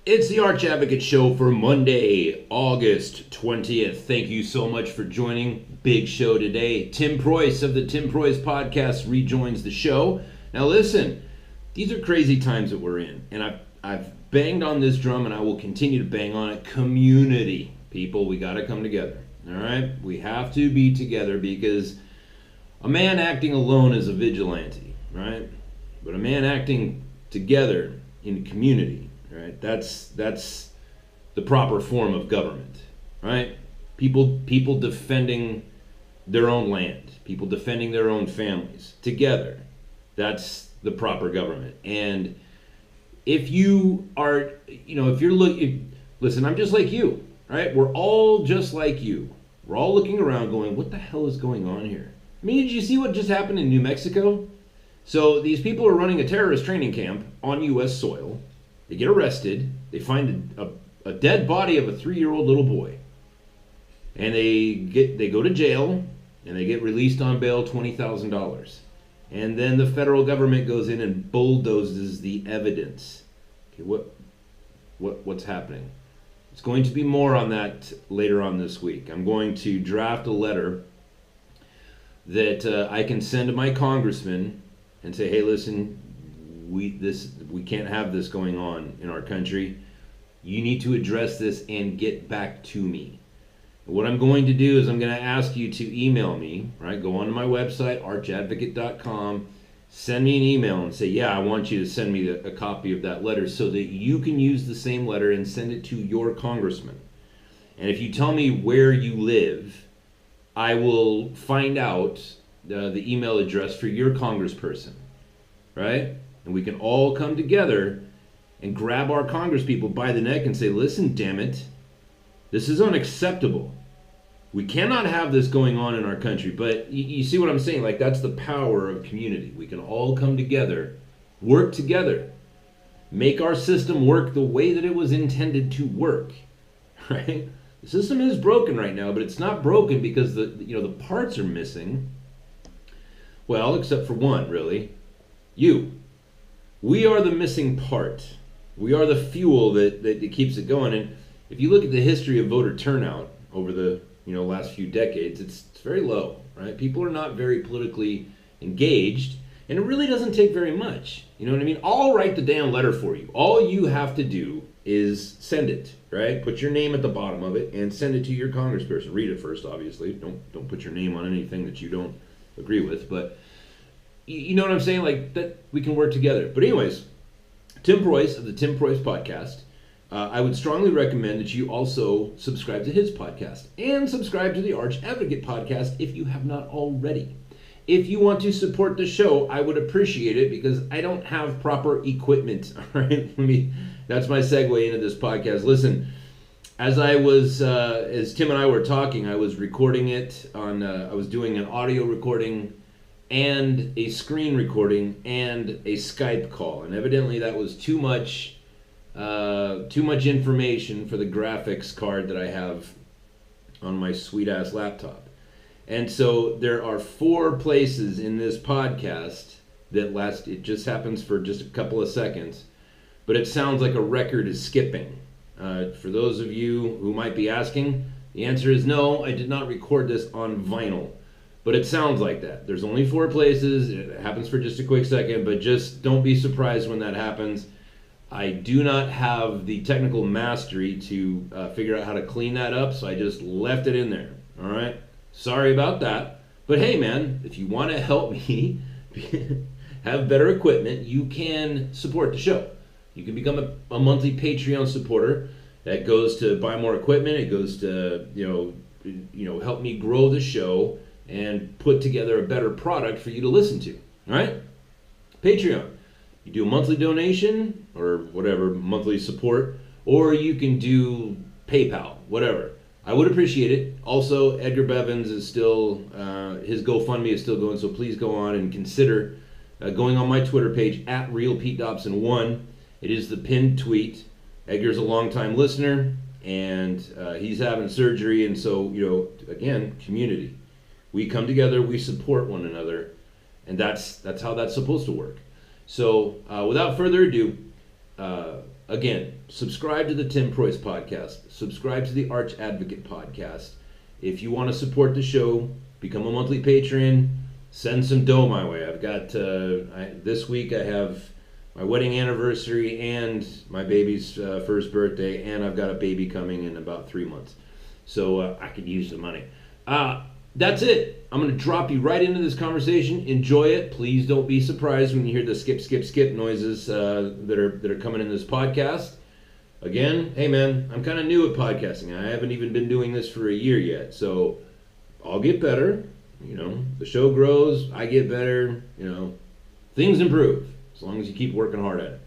It's the Arch Advocate Show for Monday, August 20th. Thank you so much for joining. Big show today. Tim Preuss of the Tim Preuss podcast rejoins the show. Now listen, these are crazy times that we're in, and I've banged on this drum and I will continue to bang on it. Community, people, we got to come together. All right? We have to be together because a man acting alone is a vigilante, right? But a man acting together in community, right? That's the proper form of government, right? People defending their own land, people defending their own families together. That's the proper government. And if you are, if you're looking, listen, I'm just like you, right? We're all just like you. We're all looking around going, what the hell is going on here? I mean, did you see what just happened in New Mexico? So these people are running a terrorist training camp on U.S. soil. They get arrested. They find a dead body of a 3-year-old little boy. And they go to jail, and they get released on bail, $20,000. And then the federal government goes in and bulldozes the evidence. Okay, what's happening? It's going to be more on that later on this week. I'm going to draft a letter that I can send to my congressman and say, hey, listen, we can't have this going on in our country. You need to address this and get back to me. What I'm going to do is I'm going to ask you to email me, right? Go onto my website, archadvocate.com, send me an email and say, yeah, I want you to send me a copy of that letter so that you can use the same letter and send it to your congressman. And if you tell me where you live, I will find out the email address for your congressperson, right? And we can all come together and grab our congresspeople by the neck and say, listen, damn it, this is unacceptable. We cannot have this going on in our country. But you see what I'm saying? Like, that's the power of community. We can all come together, work together, make our system work the way that it was intended to work, right? The system is broken right now, but it's not broken because the parts are missing. Well, except for one, really. You. We are the missing part. We are the fuel that keeps it going. And if you look at the history of voter turnout over the last few decades, it's very low, right? People are not very politically engaged, and it really doesn't take very much. You know what I mean? I'll write the damn letter for you. All you have to do is send it, right? Put your name at the bottom of it and send it to your congressperson. Read it first, obviously. Don't put your name on anything that you don't agree with, but you know what I'm saying? Like, that we can work together. But anyways, Tim Preuss of the Tim Preuss podcast. I would strongly recommend that you also subscribe to his podcast and subscribe to the Arch Advocate podcast if you have not already. If you want to support the show, I would appreciate it because I don't have proper equipment. All right, that's my segue into this podcast. Listen, as Tim and I were talking, I was recording it on. I was doing an audio recording and a screen recording and a Skype call, and evidently that was too much information for the graphics card that I have on my sweet ass laptop. And so there are 4 places in this podcast that it just happens for just a couple of seconds, but it sounds like a record is skipping. For those of you who might be asking, the answer is no, I did not record this on vinyl, but it sounds like that. There's only 4 places, it happens for just a quick second, but just don't be surprised when that happens. I do not have the technical mastery to figure out how to clean that up, so I just left it in there. All right? Sorry about that. But hey, man, if you want to help me have better equipment, you can support the show. You can become a monthly Patreon supporter. That goes to buy more equipment. It goes to help me grow the show and put together a better product for you to listen to. All right? Patreon. You do a monthly donation or whatever, monthly support, or you can do PayPal, whatever. I would appreciate it. Also, Edgar Bevins is still, his GoFundMe is still going, so please go on and consider going on my Twitter page, at RealPeteDobson1. It is the pinned tweet. Edgar's a longtime listener, and he's having surgery, and so, again, community. We come together, we support one another, and that's how that's supposed to work. So, without further ado, again, subscribe to the Tim Preuss podcast. Subscribe to the Arch Advocate podcast. If you want to support the show, become a monthly patron. Send some dough my way. I've got this week I have my wedding anniversary and my baby's first birthday, and I've got a baby coming in about 3 months. So I could use the money. That's it. I'm going to drop you right into this conversation. Enjoy it. Please don't be surprised when you hear the skip, skip, skip noises that are coming in this podcast. Again, hey man, I'm kind of new at podcasting. I haven't even been doing this for a year yet, so I'll get better. The show grows, I get better. Things improve as long as you keep working hard at it.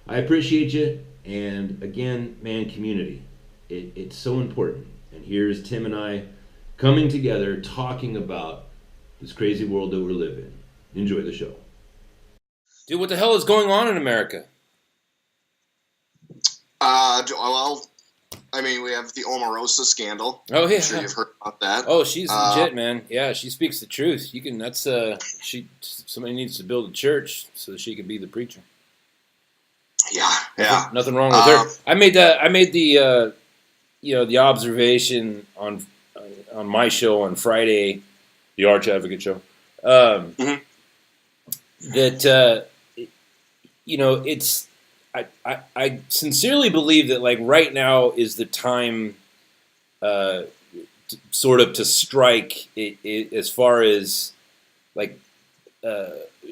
I appreciate you, and again, man, community. It's so important. And here's Tim and I coming together, talking about this crazy world that we're living in. Enjoy the show. Dude, what the hell is going on in America? We have the Omarosa scandal. Oh yeah, I'm sure you've heard about that. Oh, she's legit, man. Yeah, she speaks the truth. Somebody needs to build a church so that she can be the preacher. Yeah. Nothing wrong with her. I made the observation on my show on Friday, the Arch Advocate show, that it's. I sincerely believe that right now is the time, to strike it as far as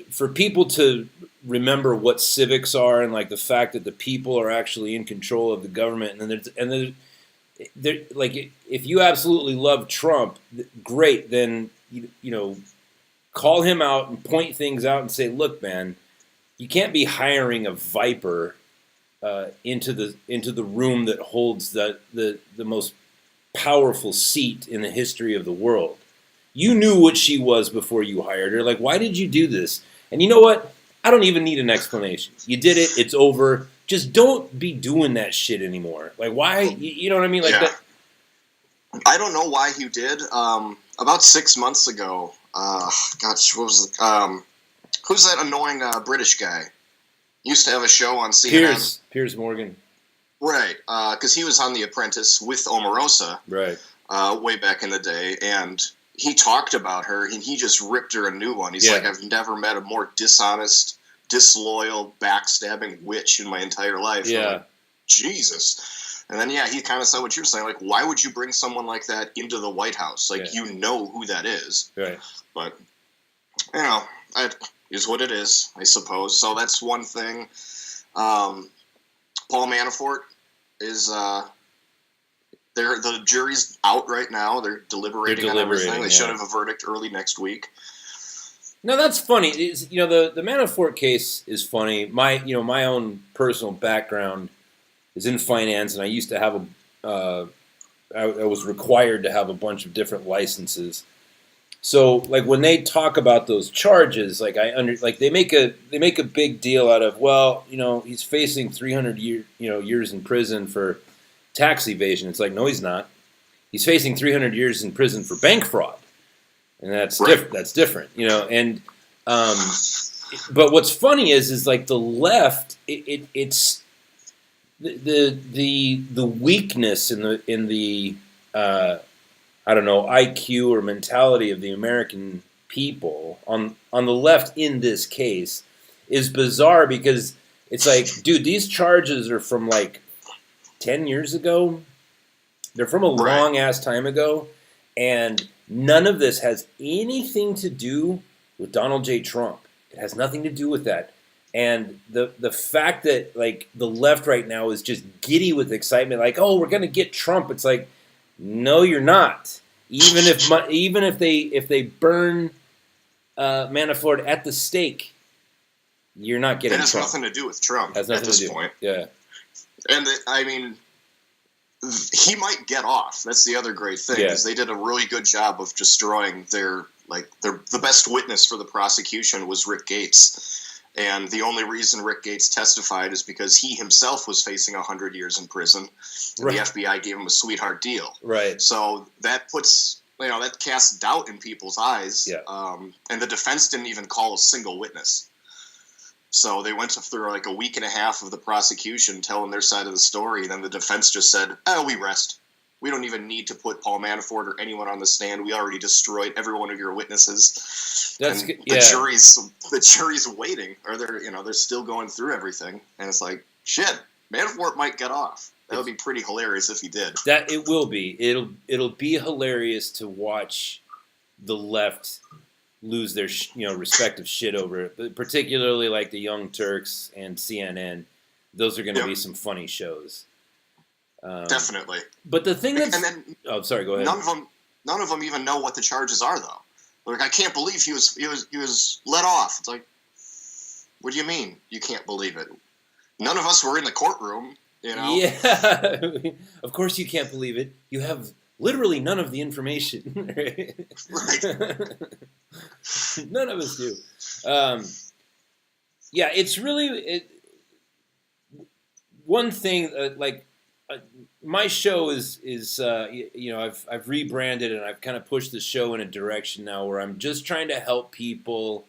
for people to remember what civics are and the fact that the people are actually in control of the government, and then if you absolutely love Trump, great, then call him out and point things out and say, look, man. You can't be hiring a viper into the room that holds the most powerful seat in the history of the world. You knew what she was before you hired her. Why did you do this? And you know what? I don't even need an explanation. You did it. It's over. Just don't be doing that shit anymore. Why? You know what I mean? That. I don't know why he did. About 6 months ago, what was who's that annoying British guy? Used to have a show on CNN. Piers Morgan. Right, because he was on The Apprentice with Omarosa. Right. Way back in the day, and he talked about her, and he just ripped her a new one. He's like, I've never met a more dishonest, disloyal, backstabbing witch in my entire life. Yeah. Like, Jesus. And then, he kind of said what you were saying. Why would you bring someone like that into the White House? You know who that is. Right. But, is what it is, I suppose. So that's one thing. Paul Manafort is the jury's out right now. They're deliberating on everything. They should have a verdict early next week. No, that's funny. The Manafort case is funny. My own personal background is in finance, and I used to have I was required to have a bunch of different licenses. So, when they talk about those charges, they make a big deal out of, he's facing 300 years in prison for tax evasion. It's no, he's not. He's facing 300 years in prison for bank fraud, and that's that's different, And but what's funny is the left, it's the weakness in the IQ or mentality of the American people on the left in this case is bizarre, because it's dude, these charges are from 10 years ago. They're from a long ass time ago, and none of this has anything to do with Donald J. Trump. It has nothing to do with that. And the fact that the left right now is just giddy with excitement, we're gonna get Trump. It's no, you're not. Even if they burn Manafort at the stake, you're not getting Trump. It has nothing to do with Trump at this point. Yeah. And he might get off. That's the other great thing, is they did a really good job of destroying the best witness for the prosecution was Rick Gates. And the only reason Rick Gates testified is because he himself was facing 100 years in prison. And the FBI gave him a sweetheart deal. Right. So that puts, that casts doubt in people's eyes. Yeah. And the defense didn't even call a single witness. So they went through like a week and a half of the prosecution telling their side of the story. And then the defense just said, "Oh, we rest. We don't even need to put Paul Manafort or anyone on the stand. We already destroyed every one of your witnesses." The jury's waiting, or they're still going through everything, and it's like, shit, Manafort might get off. That would be pretty hilarious if he did. That it will be. It'll be hilarious to watch the left lose their respective shit over it, but particularly like the Young Turks and CNN. Those are going to be some funny shows. Definitely. But the thing that's... sorry, go ahead. None of them even know what the charges are, though. Like, I can't believe he was let off. It's like, what do you mean you can't believe it? None of us were in the courtroom, Yeah. Of course you can't believe it. You have literally none of the information. Right. None of us do. Yeah, it's really... one thing, my show is I've rebranded and I've kind of pushed the show in a direction now where I'm just trying to help people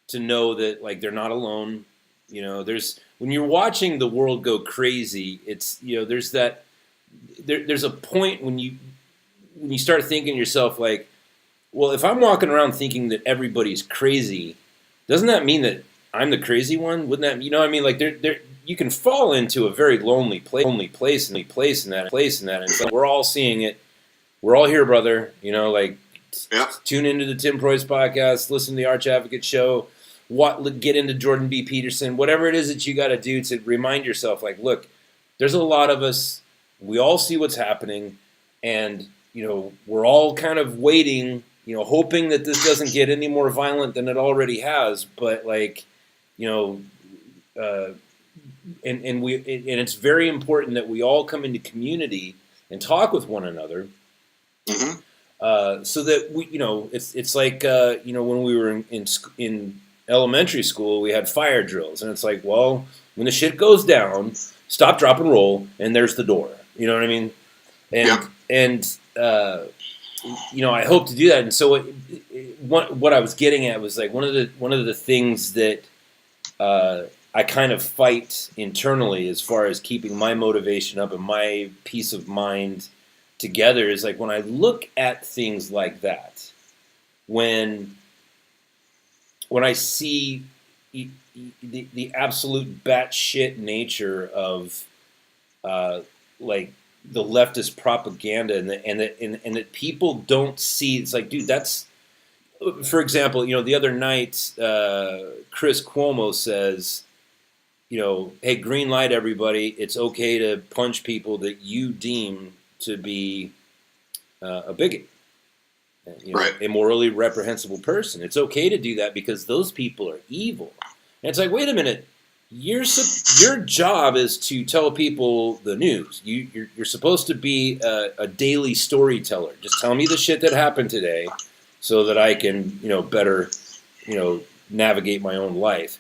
to know that like they're not alone. When you're watching the world go crazy, it's there's a point when you start thinking to yourself like, well, if I'm walking around thinking that everybody's crazy, doesn't that mean that I'm the crazy one? Wouldn't that Like you can fall into a very lonely place in that. And so we're all seeing it. We're all here, brother. Tune into the Tim Preuss podcast, listen to the Arch Advocate show, get into Jordan B. Peterson, whatever it is that you got to do to remind yourself, like, look, there's a lot of us. We all see what's happening, and we're all kind of waiting, hoping that this doesn't get any more violent than it already has. But and it's very important that we all come into community and talk with one another, so that we, it's like when we were in elementary school, we had fire drills, and it's like, well, when the shit goes down, stop, drop, and roll, and there's the door. You know what I mean? And I hope to do that. And so what I was getting at was like one of the things that I kind of fight internally as far as keeping my motivation up and my peace of mind together is like when I look at things like that, when I see the absolute batshit nature of like the leftist propaganda and that people don't see, it's like, dude, that's, for example, the other night Chris Cuomo says, hey, green light, everybody. It's okay to punch people that you deem to be a bigot, right, a morally reprehensible person. It's okay to do that because those people are evil. And it's like, wait a minute. Your job is to tell people the news. You're supposed to be a daily storyteller. Just tell me the shit that happened today so that I can, better, navigate my own life.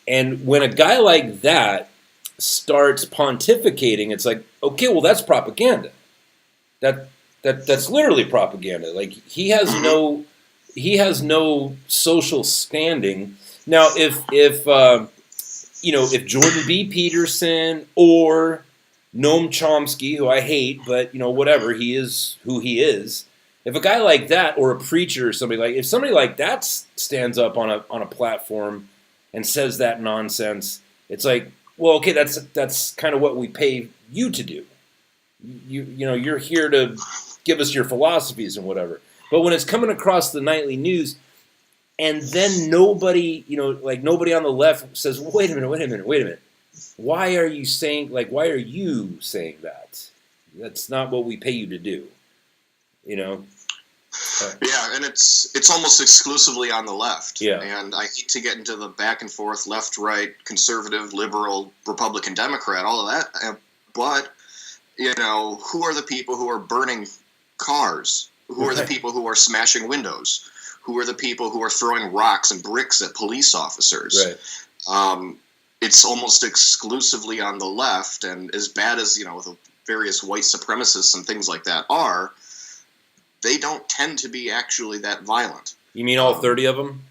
And when a guy like that starts pontificating, it's like, okay, well, that's propaganda. That's literally propaganda. Like he has no social standing. Now, if Jordan B. Peterson or Noam Chomsky, who I hate, but whatever, he is who he is. If a guy like that, or a preacher or if somebody like that stands up on a platform and says that nonsense, it's like, well, okay, that's kind of what we pay you to do. You're here to give us your philosophies and whatever. But when it's coming across the nightly news, and then nobody on the left says, well, wait a minute. Why are you saying that? That's not what we pay you to do. Yeah, and it's almost exclusively on the left. Yeah. And I hate to get into the back and forth, left, right, conservative, liberal, Republican, Democrat, all of that. But, who are the people who are burning cars? Who are the people who are smashing windows? Who are the people who are throwing rocks and bricks at police officers? Right. It's almost exclusively on the left, and as bad as, the various white supremacists and things like that are, they don't tend to be actually that violent. You mean all 30 of them?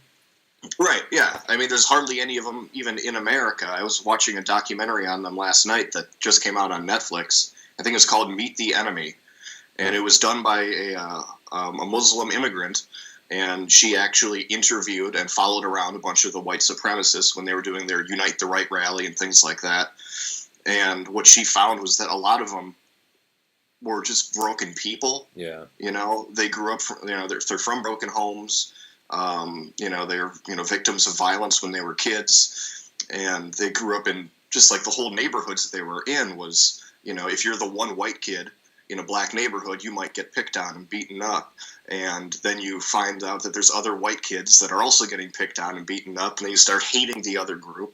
Right, yeah. I mean, there's hardly any of them even in America. I was watching a documentary on them last night that just came out on Netflix. I think it's called Meet the Enemy. And it was done by a Muslim immigrant. And she actually interviewed and followed around a bunch of the white supremacists when they were doing their Unite the Right rally and things like that. And what she found was that a lot of them were just broken people. Yeah. You know, they grew up from, you know, they're from broken homes. You know, they're, you know, victims of violence when they were kids, and they grew up in just like the whole neighborhoods that they were in was, you know, if you're the one white kid in a black neighborhood, you might get picked on and beaten up. And then you find out that there's other white kids that are also getting picked on and beaten up, and then you start hating the other group.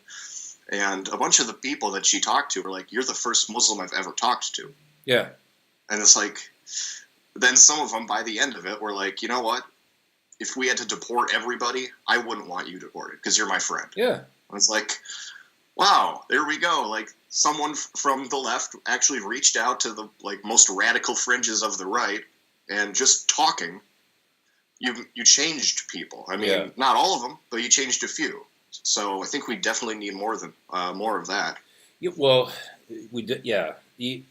And a bunch of the people that she talked to were like, "You're the first Muslim I've ever talked to." Yeah. And it's like, then some of them by the end of it were like, you know what? If we had to deport everybody, I wouldn't want you deported because you're my friend. Yeah. And it's like, wow, there we go. Like someone from the left actually reached out to the like most radical fringes of the right, and just talking, you changed people. I mean, not all of them, but you changed a few. So I think we definitely need more of that. Yeah, well, you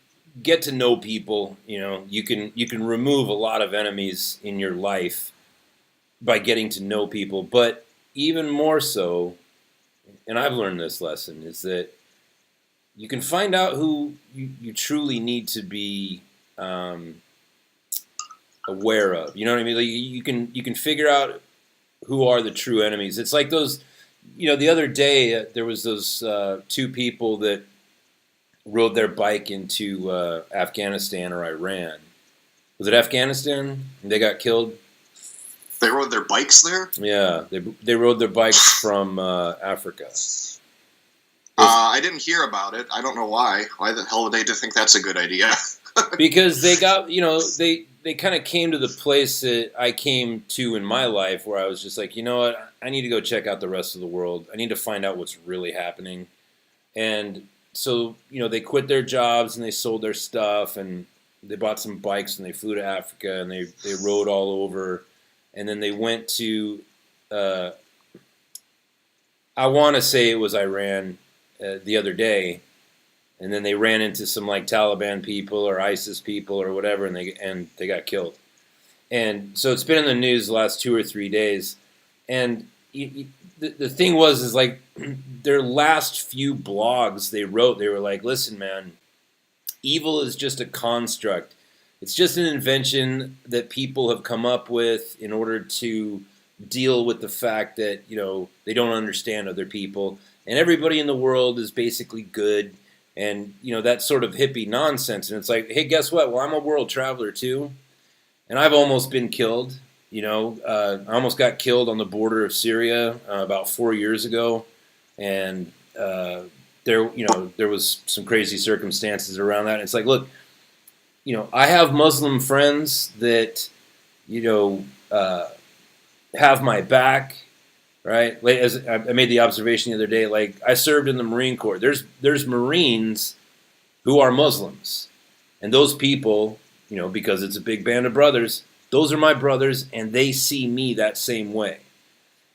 get to know people. You know, you can remove a lot of enemies in your life by getting to know people, but even more so, and I've learned this lesson, is that you can find out who you truly need to be aware of. You know what I mean? Like you can figure out who are the true enemies. It's like those, you know, the other day there was those two people that rode their bike into Afghanistan or Iran. Was it Afghanistan? They got killed. They rode their bikes there? Yeah, they rode their bikes from Africa. I didn't hear about it. I don't know why. Why the hell would they think that's a good idea? Because they got, you know, they kind of came to the place that I came to in my life where I was just like, you know what, I need to go check out the rest of the world. I need to find out what's really happening. And so, you know, they quit their jobs and they sold their stuff and they bought some bikes and they flew to Africa and they rode all over. And then they went to, I want to say it was Iran the other day, and then they ran into some like Taliban people or ISIS people or whatever, and they got killed. And so it's been in the news the last 2 or 3 days. And the thing is like their last few blogs they wrote, they were like, listen, man, evil is just a construct. It's just an invention that people have come up with in order to deal with the fact that, you know, they don't understand other people. And everybody in the world is basically good. And, you know, that sort of hippie nonsense. And it's like, hey, guess what? Well, I'm a world traveler, too. And I've almost been killed. You know, I almost got killed on the border of Syria about 4 years ago. And there was some crazy circumstances around that. And it's like, look, you know, I have Muslim friends that, you know, have my back, right? Like, as I made the observation the other day, like I served in the Marine Corps. There's Marines who are Muslims, and those people, you know, because it's a big band of brothers, those are my brothers, and they see me that same way.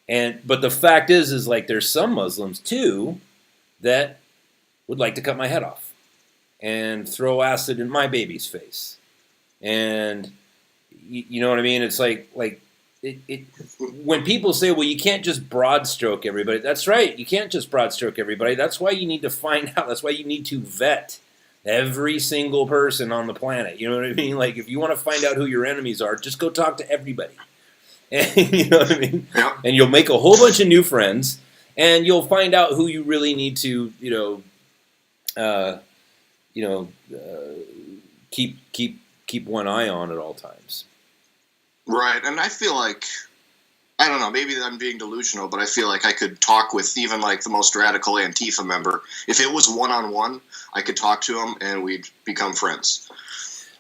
But the fact is like there's some Muslims too that would like to cut my head off and throw acid in my baby's face. And you know what I mean? It's like when people say, well, you can't just broad stroke everybody. That's right. You can't just broad stroke everybody. That's why you need to find out. That's why you need to vet every single person on the planet. You know what I mean? Like if you want to find out who your enemies are, just go talk to everybody. And, you know what I mean? Yeah. And you'll make a whole bunch of new friends, and you'll find out who you really need to, keep one eye on at all times. Right, and I feel like, I don't know, maybe I'm being delusional, but I feel like I could talk with even like the most radical Antifa member. If it was one-on-one, I could talk to him and we'd become friends.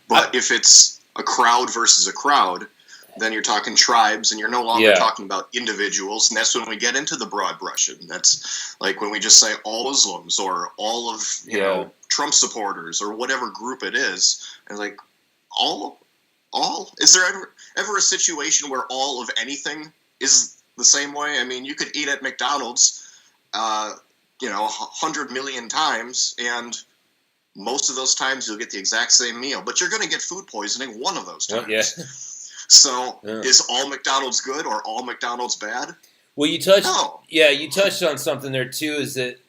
But if it's a crowd versus a crowd, then you're talking tribes, and you're no longer talking about individuals, and that's when we get into the broad brushing. That's like when we just say all Muslims or all of you know Trump supporters or whatever group it is, and like all. Is there ever a situation where all of anything is the same way. I mean, you could eat at McDonald's, 100 million times, and most of those times you'll get the exact same meal, but you're going to get food poisoning one of those times. Well, yeah. So is all McDonald's good or all McDonald's bad? Well, you touched on something there too. Is that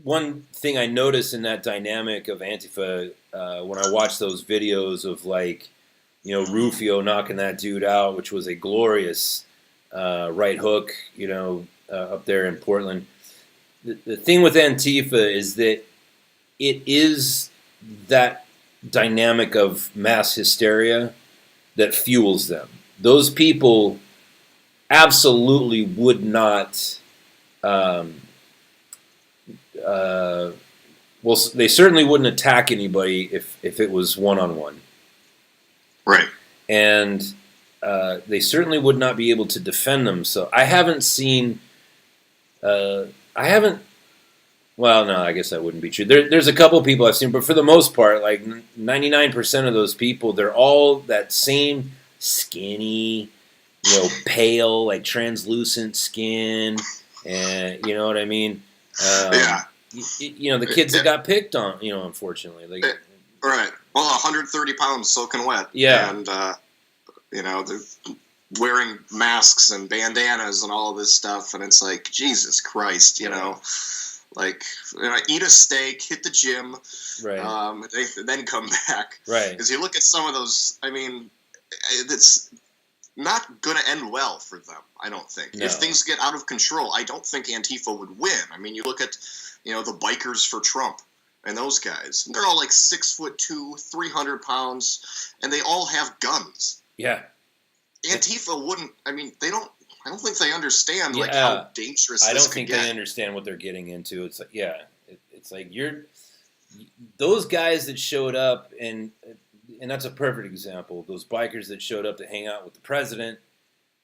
one thing I noticed in that dynamic of Antifa when I watched those videos of Rufio knocking that dude out, which was a glorious right hook, up there in Portland. The thing with Antifa is that it is that dynamic of mass hysteria that fuels them. Those people absolutely would not. They certainly wouldn't attack anybody if it was one-on-one. Right. And they certainly would not be able to defend themselves. I haven't seen. Well, no, I guess that wouldn't be true. There's a couple of people I've seen, but for the most part, like 99% of those people, they're all that same skinny, pale, like translucent skin, and you know what I mean. Yeah. The kids that got picked on, unfortunately. Right. Well, 130 pounds soaking wet. Yeah. And they're wearing masks and bandanas and all of this stuff, and it's like, Jesus Christ, eat a steak, hit the gym, right? Then come back, right? Because you look at some of those, I mean, it's not going to end well for them. I don't think. No. If things get out of control, I don't think Antifa would win. I mean, you look at, the bikers for Trump and those guys. They're all like 6'2", 300 pounds, and they all have guns. Yeah. Antifa wouldn't. I mean, they don't. I don't think they understand how dangerous. I don't think they understand what they're getting into. It's like, it's like those guys that showed up, and that's a perfect example. Those bikers that showed up to hang out with the president,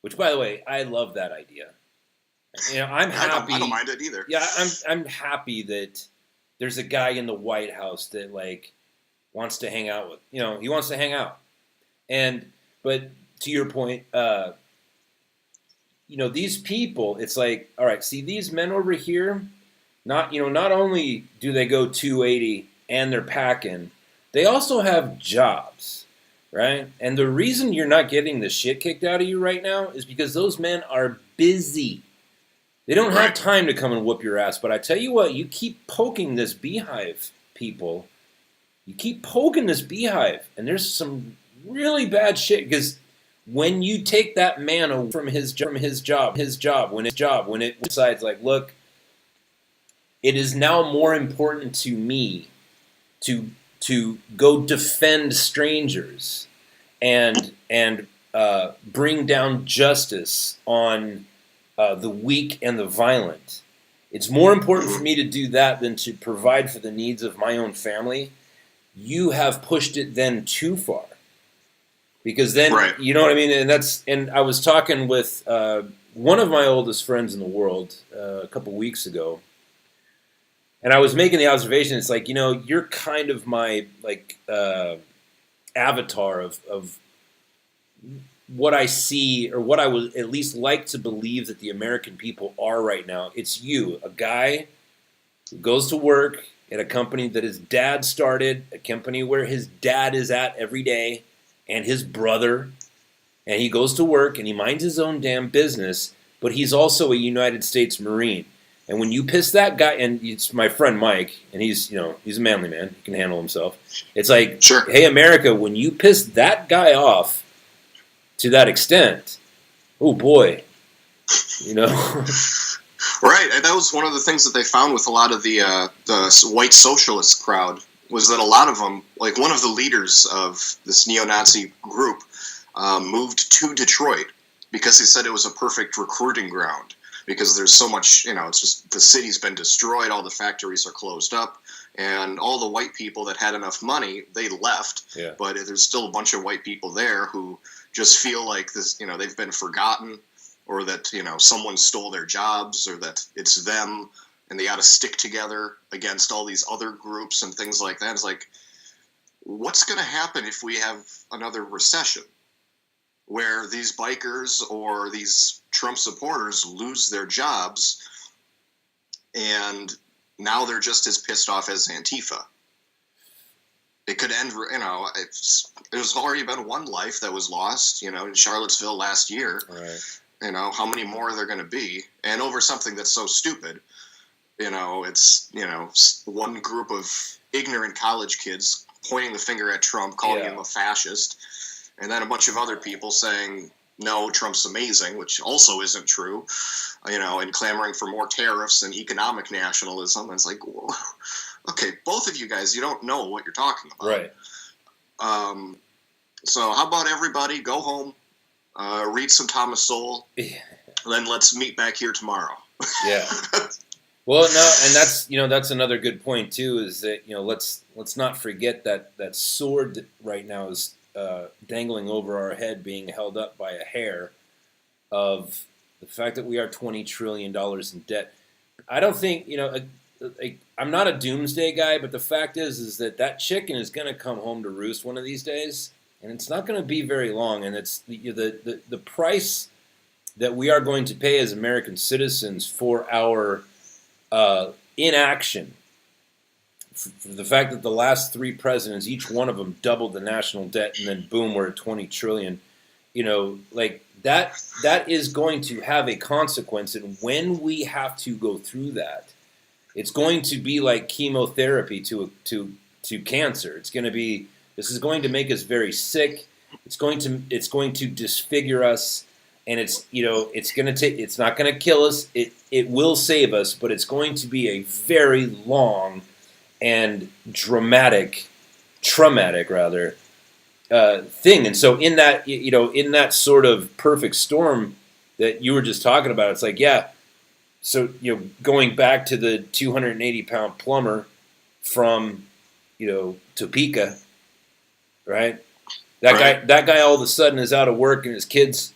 which, by the way, I love that idea. I'm happy. I don't mind it either. Yeah, I'm happy that there's a guy in the White House that wants to hang out with. He wants to hang out, but to your point. These people, it's like, all right, see these men over here, not only do they go 280 and they're packing, they also have jobs, right? And the reason you're not getting the shit kicked out of you right now is because those men are busy. They don't have time to come and whoop your ass. But I tell you what, you keep poking this beehive, people. You keep poking this beehive, and there's some really bad shit because when you take that man away from his job, when it decides like, look, it is now more important to me to go defend strangers and bring down justice on the weak and the violent. It's more important for me to do that than to provide for the needs of my own family. You have pushed it then too far. Because then, you know what I mean? And I was talking with one of my oldest friends in the world a couple weeks ago. And I was making the observation, it's like, you're kind of my avatar of what I see, or what I would at least like to believe that the American people are right now. It's you, a guy who goes to work at a company that his dad started, a company where his dad is at every day, and his brother, and he goes to work and he minds his own damn business, but he's also a United States Marine. And when you piss that guy, and it's my friend Mike, and he's a manly man, he can handle himself. It's like, Hey, America, when you piss that guy off to that extent, oh boy, Right, and that was one of the things that they found with a lot of the white socialist crowd, was that a lot of them, like one of the leaders of this neo-Nazi group, moved to Detroit because he said it was a perfect recruiting ground. Because there's so much, it's just the city's been destroyed, all the factories are closed up, and all the white people that had enough money, they left. Yeah. But there's still a bunch of white people there who just feel like this, they've been forgotten, or that, someone stole their jobs, or that it's them, and they got to stick together against all these other groups and things like that. It's like, what's going to happen if we have another recession? where these bikers or these Trump supporters lose their jobs, and now they're just as pissed off as Antifa. It could end, there's already been one life that was lost, in Charlottesville last year. Right. How many more are there going to be? And over something that's so stupid, it's, one group of ignorant college kids pointing the finger at Trump, calling him a fascist, and then a bunch of other people saying, no, Trump's amazing, which also isn't true, and clamoring for more tariffs and economic nationalism. And it's like, whoa, okay, both of you guys, you don't know what you're talking about. Right. So how about everybody go home, read some Thomas Sowell, then let's meet back here tomorrow. Yeah. Well, no, and that's another good point too. Is that let's not forget that sword that right now is dangling over our head, being held up by a hair, of the fact that we are $20 trillion in debt. I don't think I'm not a doomsday guy, but the fact is that chicken is going to come home to roost one of these days, and it's not going to be very long. And it's the price that we are going to pay as American citizens for our inaction, for the fact that the last three presidents, each one of them doubled the national debt, and then boom, we're at 20 trillion. That is going to have a consequence, and when we have to go through that, it's going to be like chemotherapy to cancer. It's going to be, this is going to make us very sick. It's going to disfigure us, and it's not going to kill us. It will save us, but it's going to be a very long and traumatic thing. And so in that sort of perfect storm that you were just talking about, it's like, yeah. So, going back to the 280-pound plumber from, Topeka, right? That guy all of a sudden is out of work, and his kids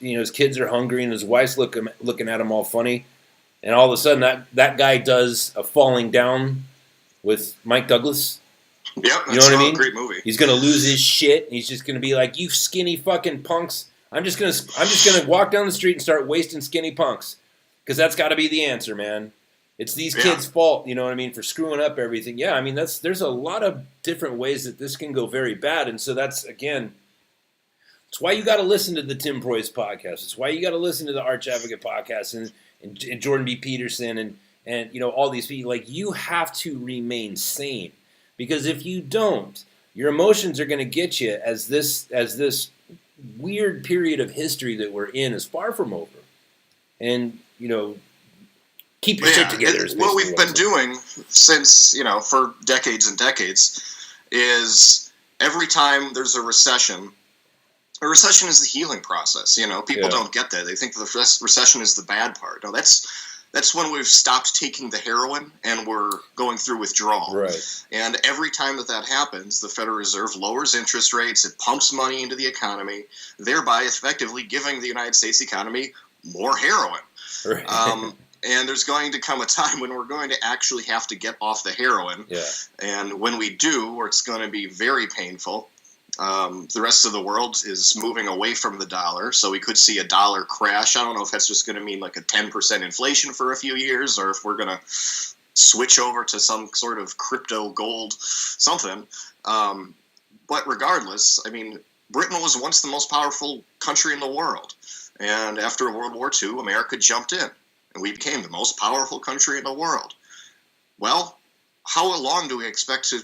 are hungry, and his wife's looking at him all funny, and all of a sudden that guy does a Falling Down with Mike Douglas. Yep, that's you know what I mean? A great movie. He's gonna lose his shit, and he's just gonna be like, "You skinny fucking punks! I'm just gonna walk down the street and start wasting skinny punks." Because that's got to be the answer, man. It's these kids' fault, for screwing up everything. Yeah, there's a lot of different ways that this can go very bad. And so that's why you got to listen to the Tim Preuss podcast. It's why you got to listen to the Arch Advocate podcast and Jordan B. Peterson and all these people. Like, you have to remain sane. Because if you don't, your emotions are going to get you as this weird period of history that we're in is far from over. And keep your shit together. What we've been doing since, for decades and decades, is every time there's a recession is the healing process. People don't get that. They think the recession is the bad part. No, that's when we've stopped taking the heroin and we're going through withdrawal. Right. And every time that happens, the Federal Reserve lowers interest rates, it pumps money into the economy, thereby effectively giving the United States economy more heroin. Right. And there's going to come a time when we're going to actually have to get off the heroin. Yeah. And when we do, it's going to be very painful. The rest of the world is moving away from the dollar, so we could see a dollar crash. I don't know if that's just going to mean like a 10% inflation for a few years, or if we're going to switch over to some sort of crypto gold something. But regardless, Britain was once the most powerful country in the world. And after World War II, America jumped in, and we became the most powerful country in the world. Well, how long do we expect to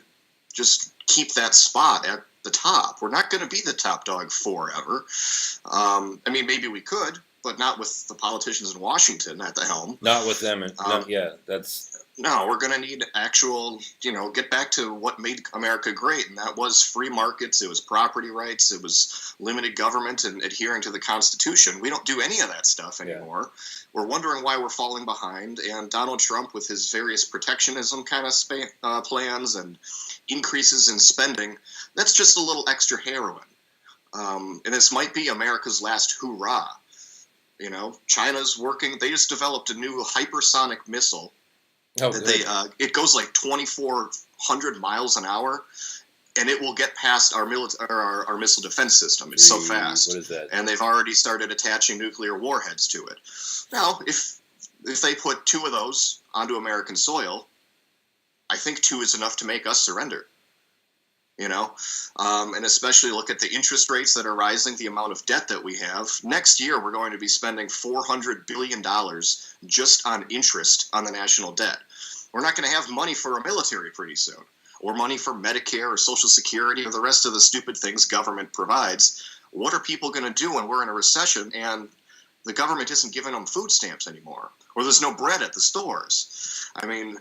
just keep that spot at the top? We're not going to be the top dog forever. Maybe we could, but not with the politicians in Washington at the helm. Not with them. No, we're going to need actual, get back to what made America great, and that was free markets, it was property rights, it was limited government and adhering to the Constitution. We don't do any of that stuff anymore. Yeah. We're wondering why we're falling behind, and Donald Trump, with his various protectionism kind of plans and increases in spending, that's just a little extra heroin. And this might be America's last hoorah. China's working, they just developed a new hypersonic missile. It goes like 2,400 miles an hour, and it will get past our missile defense system. It's so fast. What is that? And they've already started attaching nuclear warheads to it. Now, if they put 2 of those onto American soil, I think 2 is enough to make us surrender. And especially look at the interest rates that are rising, the amount of debt that we have. Next year, we're going to be spending $400 billion just on interest on the national debt. We're not going to have money for our military pretty soon, or money for Medicare or Social Security or the rest of the stupid things government provides. What are people going to do when we're in a recession and the government isn't giving them food stamps anymore, or there's no bread at the stores? I mean,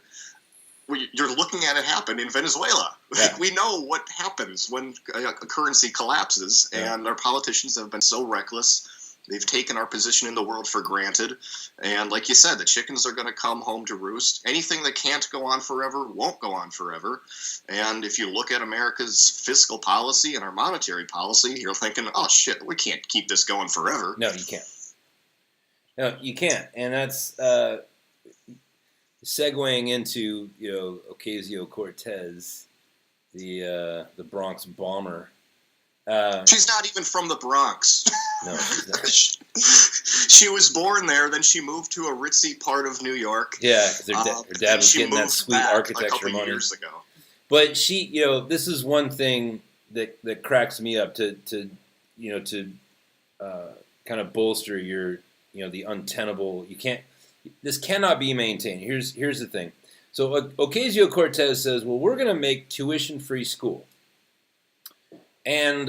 you're looking at it happen in Venezuela. Yeah. We know what happens when a currency collapses, and our politicians have been so reckless. They've taken our position in the world for granted. And like you said, the chickens are going to come home to roost. Anything that can't go on forever won't go on forever. And if you look at America's fiscal policy and our monetary policy, you're thinking, oh, shit, we can't keep this going forever. No, you can't. No, you can't. And that's segueing into, Occasio-Cortez, the Bronx bomber. She's not even from the Bronx. No, she's not. She was born there, then she moved to a ritzy part of New York. Yeah, because her dad was getting that sweet architecture money. Years ago. But she, this is one thing that cracks me up to kind of bolster your, the untenable. This cannot be maintained. Here's the thing. So Occasio-Cortez says, well, we're going to make tuition-free school and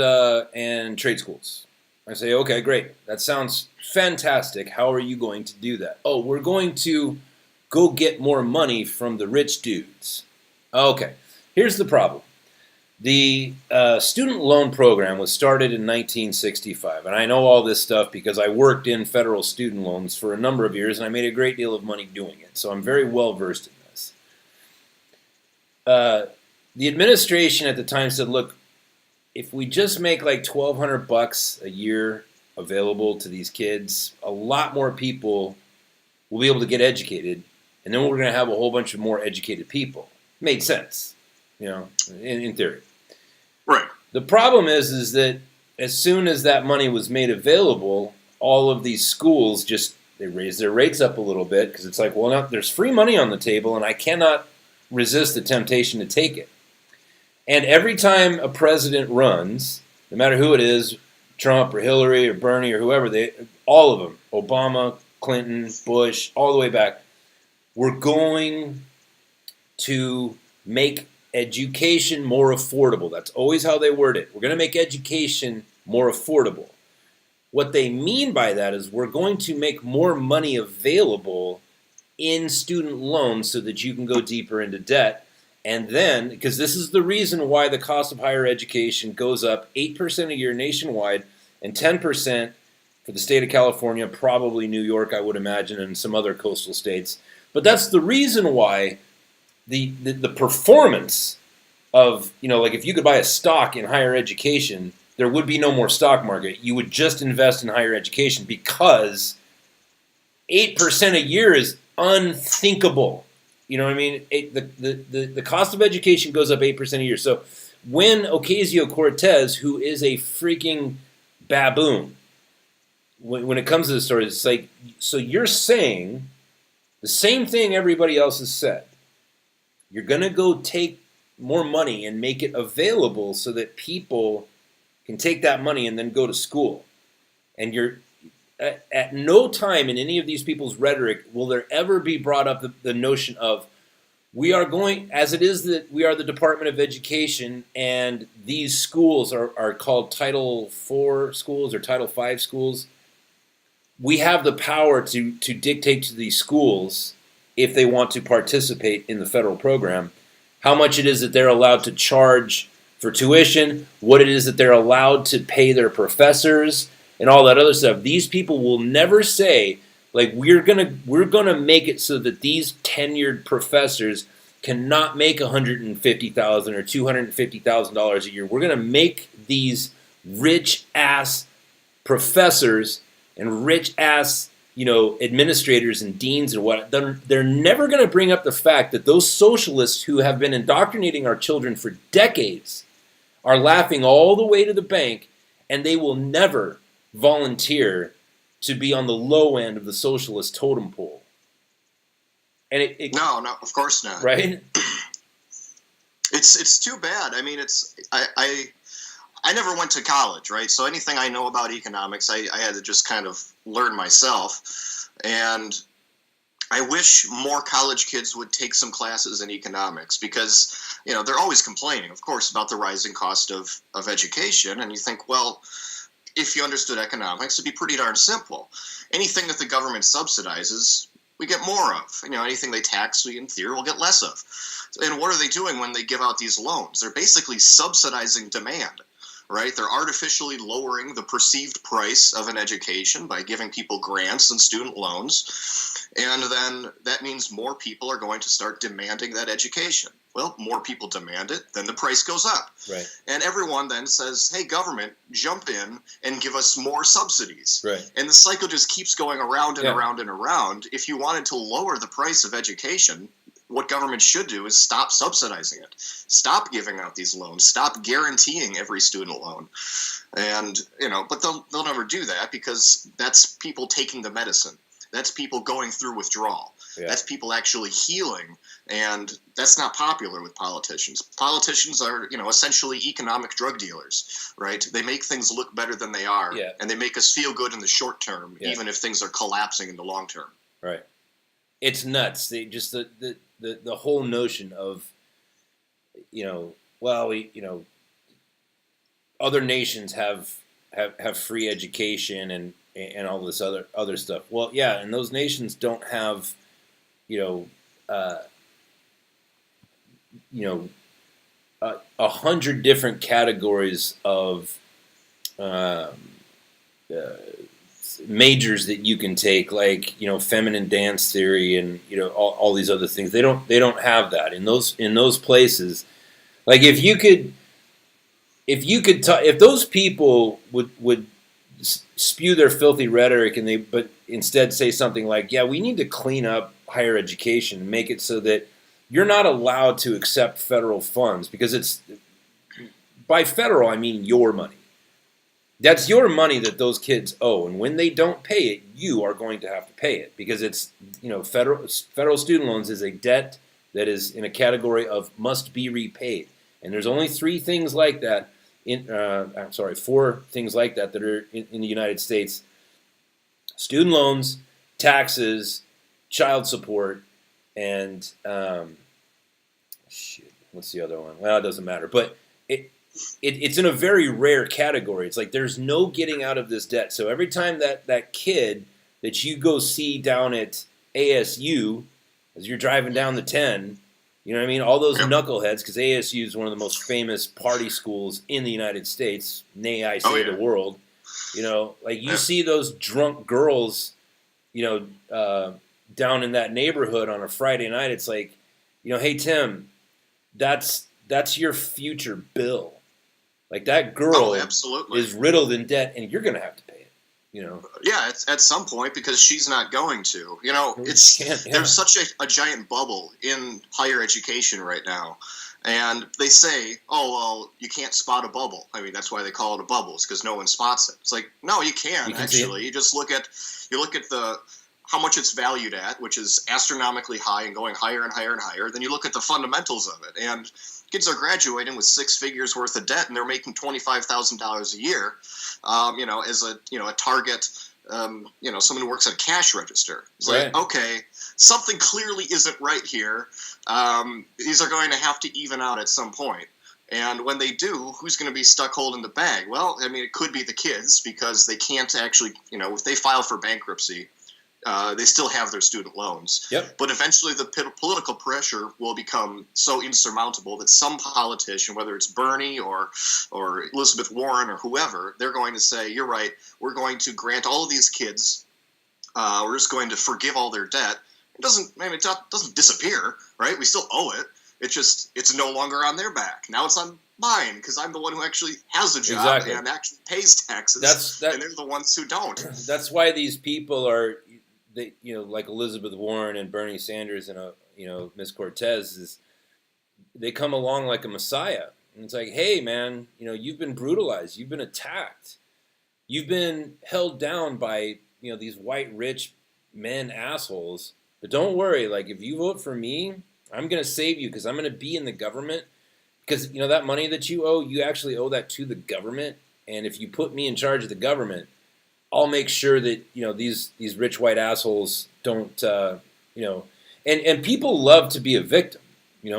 trade schools. I say, okay, great. That sounds fantastic. How are you going to do that? Oh, we're going to go get more money from the rich dudes. Okay, here's the problem. The student loan program was started in 1965, and I know all this stuff because I worked in federal student loans for a number of years, and I made a great deal of money doing it, so I'm very well versed in this. The administration at the time said, look, if we just make like $1,200 a year available to these kids, a lot more people will be able to get educated, and then we're going to have a whole bunch of more educated people. Made sense, in theory. Right. The problem is that as soon as that money was made available, all of these schools they raised their rates up a little bit because it's like, well, now there's free money on the table, and I cannot resist the temptation to take it. And every time a president runs, no matter who it is, Trump or Hillary or Bernie or whoever, all of them, Obama, Clinton, Bush, all the way back, we're going to make education more affordable. That's always how they word it. We're going to make education more affordable. What they mean by that is we're going to make more money available in student loans so that you can go deeper into debt. And then, because this is the reason why the cost of higher education goes up 8% a year nationwide and 10% for the state of California, probably New York, I would imagine, and some other coastal states. But that's the reason why the performance of, like if you could buy a stock in higher education, there would be no more stock market. You would just invest in higher education because 8% a year is unthinkable. You know what I mean? The cost of education goes up 8% a year. So when Occasio-Cortez, who is a freaking baboon, when it comes to the story, it's like, so you're saying the same thing everybody else has said. You're going to go take more money and make it available so that people can take that money and then go to school. And you're at no time in any of these people's rhetoric will there ever be brought up the notion of we are going, as it is that we are the Department of Education and these schools are called Title IV schools or Title V schools. We have the power to dictate to these schools, if they want to participate in the federal program, how much it is that they're allowed to charge for tuition, what it is that they're allowed to pay their professors, and all that other stuff. These people will never say, like, we're gonna make it so that these tenured professors cannot make $150,000 or $250,000 a year. We're gonna make these rich ass professors and rich ass administrators and deans and what. They're never gonna bring up the fact that those socialists who have been indoctrinating our children for decades are laughing all the way to the bank, and they will never volunteer to be on the low end of the socialist totem pole. And no, of course not. Right? It's too bad. I mean, I never went to college, right? So anything I know about economics, I had to just kind of learn myself. And I wish more college kids would take some classes in economics because, they're always complaining, of course, about the rising cost of education. And you think, well, if you understood economics, it'd be pretty darn simple. Anything that the government subsidizes, we get more of. Anything they tax, we in theory will get less of. And what are they doing when they give out these loans? They're basically subsidizing demand, right? They're artificially lowering the perceived price of an education by giving people grants and student loans. And then that means more people are going to start demanding that education. Well, more people demand it, then the price goes up. Right. And everyone then says, hey, government, jump in and give us more subsidies. Right. And the cycle just keeps going around and around and around. If you wanted to lower the price of education, what government should do is stop subsidizing it. Stop giving out these loans. Stop guaranteeing every student loan. And, but they'll never do that because that's people taking the medicine. That's people going through withdrawal. Yeah. That's people actually healing, and that's not popular with politicians. Politicians are, essentially economic drug dealers, right? They make things look better than they are, and they make us feel good in the short term, even if things are collapsing in the long term. Right. It's nuts. The whole notion of, other nations have free education and all this other stuff. Well, yeah, and those nations don't have, 100 different categories of majors that you can take, like feminine dance theory and all these other things. They don't have that in those places. Like if those people would spew their filthy rhetoric but instead say something like, yeah, we need to clean up higher education and make it so that you're not allowed to accept federal funds, because it's, by federal I mean your money. That's your money that those kids owe, and when they don't pay it, you are going to have to pay it, because it's, federal student loans is a debt that is in a category of must be repaid, and there's only 4 things like that that are in the United States: student loans, taxes, child support, and what's the other one? Well, it doesn't matter, but it's in a very rare category. It's like there's no getting out of this debt. So every time that kid that you go see down at ASU, as you're driving down the 10, you know what I mean? All those knuckleheads, because ASU is one of the most famous party schools in the United States, nay, I say the world. You see those drunk girls, down in that neighborhood on a Friday night. It's like, hey, Tim, that's your future bill. Like, that girl is riddled in debt, and you're going to have to pay it. Yeah, it's at some point, because she's not going to. There's such a giant bubble in higher education right now, and they say, oh, well, you can't spot a bubble. I mean, that's why they call it a bubble. It's because no one spots it. It's like, no, you can actually. You just look at how much it's valued at, which is astronomically high and going higher and higher and higher. Then you look at the fundamentals of it, and kids are graduating with 6 figures worth of debt, and they're making $25,000 a year. As a target, someone who works at a cash register. It's like, okay, something clearly isn't right here. These are going to have to even out at some point. And when they do, who's going to be stuck holding the bag? Well, I mean, it could be the kids, because they can't actually, if they file for bankruptcy, they still have their student loans. Yep. But eventually the political pressure will become so insurmountable that some politician, whether it's Bernie or Elizabeth Warren or whoever, they're going to say, you're right, we're going to grant all of these kids, we're just going to forgive all their debt. It doesn't disappear, right? We still owe it. It's no longer on their back. Now it's on mine, because I'm the one who actually has a job and actually pays taxes, and they're the ones who don't. That's why these people are... like Elizabeth Warren and Bernie Sanders and Ms. Cortez, they come along like a messiah. And it's like, hey, man, you've been brutalized. You've been attacked. You've been held down by, these white rich men assholes. But don't worry. Like, if you vote for me, I'm going to save you because I'm going to be in the government. Because, that money that you owe, you actually owe that to the government. And if you put me in charge of the government, I'll make sure that, these rich white assholes don't, and people love to be a victim.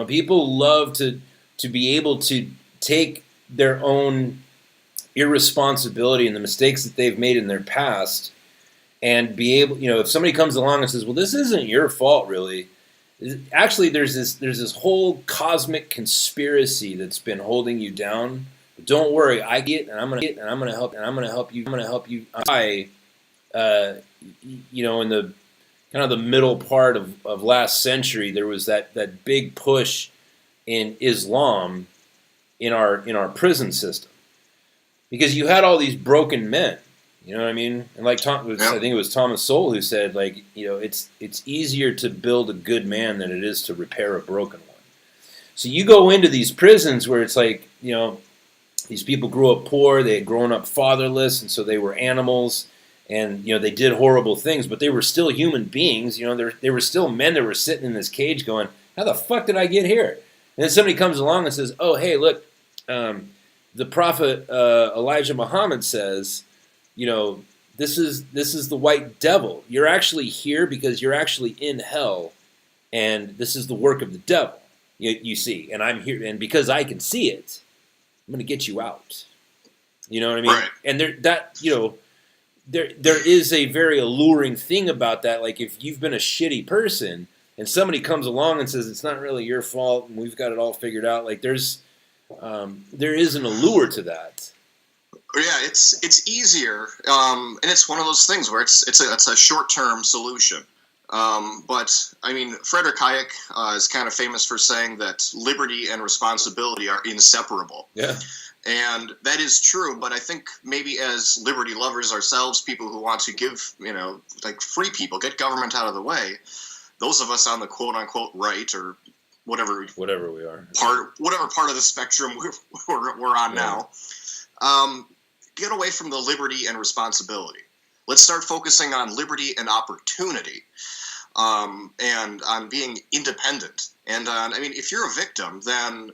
People love to be able to take their own irresponsibility and the mistakes that they've made in their past and be able, if somebody comes along and says, well, this isn't your fault, really. Actually, there's this whole cosmic conspiracy that's been holding you down. But don't worry, I get, and I'm gonna help, and I'm gonna help you. In the kind of the middle part of last century, there was that big push in Islam in our prison system because you had all these broken men. You know what I mean? And like I think it was Thomas Sowell who said, like, it's easier to build a good man than it is to repair a broken one. So you go into these prisons where it's like, these people grew up poor, they had grown up fatherless, and so they were animals, and they did horrible things, but they were still human beings. They were still men that were sitting in this cage going, how the fuck did I get here? And then somebody comes along and says, oh, hey, look, the prophet Elijah Muhammad says, this is the white devil. You're actually here because you're actually in hell, and this is the work of the devil. You see, and I'm here, and because I can see it, I'm going to get you out. You know what I mean? Right. And there is a very alluring thing about that. Like, if you've been a shitty person and somebody comes along and says it's not really your fault and we've got it all figured out, like there is an allure to that. Yeah, it's easier, and it's one of those things where it's a short-term solution. But I mean, Frederick Hayek is kind of famous for saying that liberty and responsibility are inseparable. Yeah. And that is true, but I think maybe as liberty lovers ourselves, people who want to give, like free people, get government out of the way, those of us on the quote-unquote right or whatever we are, whatever part of the spectrum we're on now, get away from the liberty and responsibility. Let's start focusing on liberty and opportunity, and on being independent. And if you're a victim, then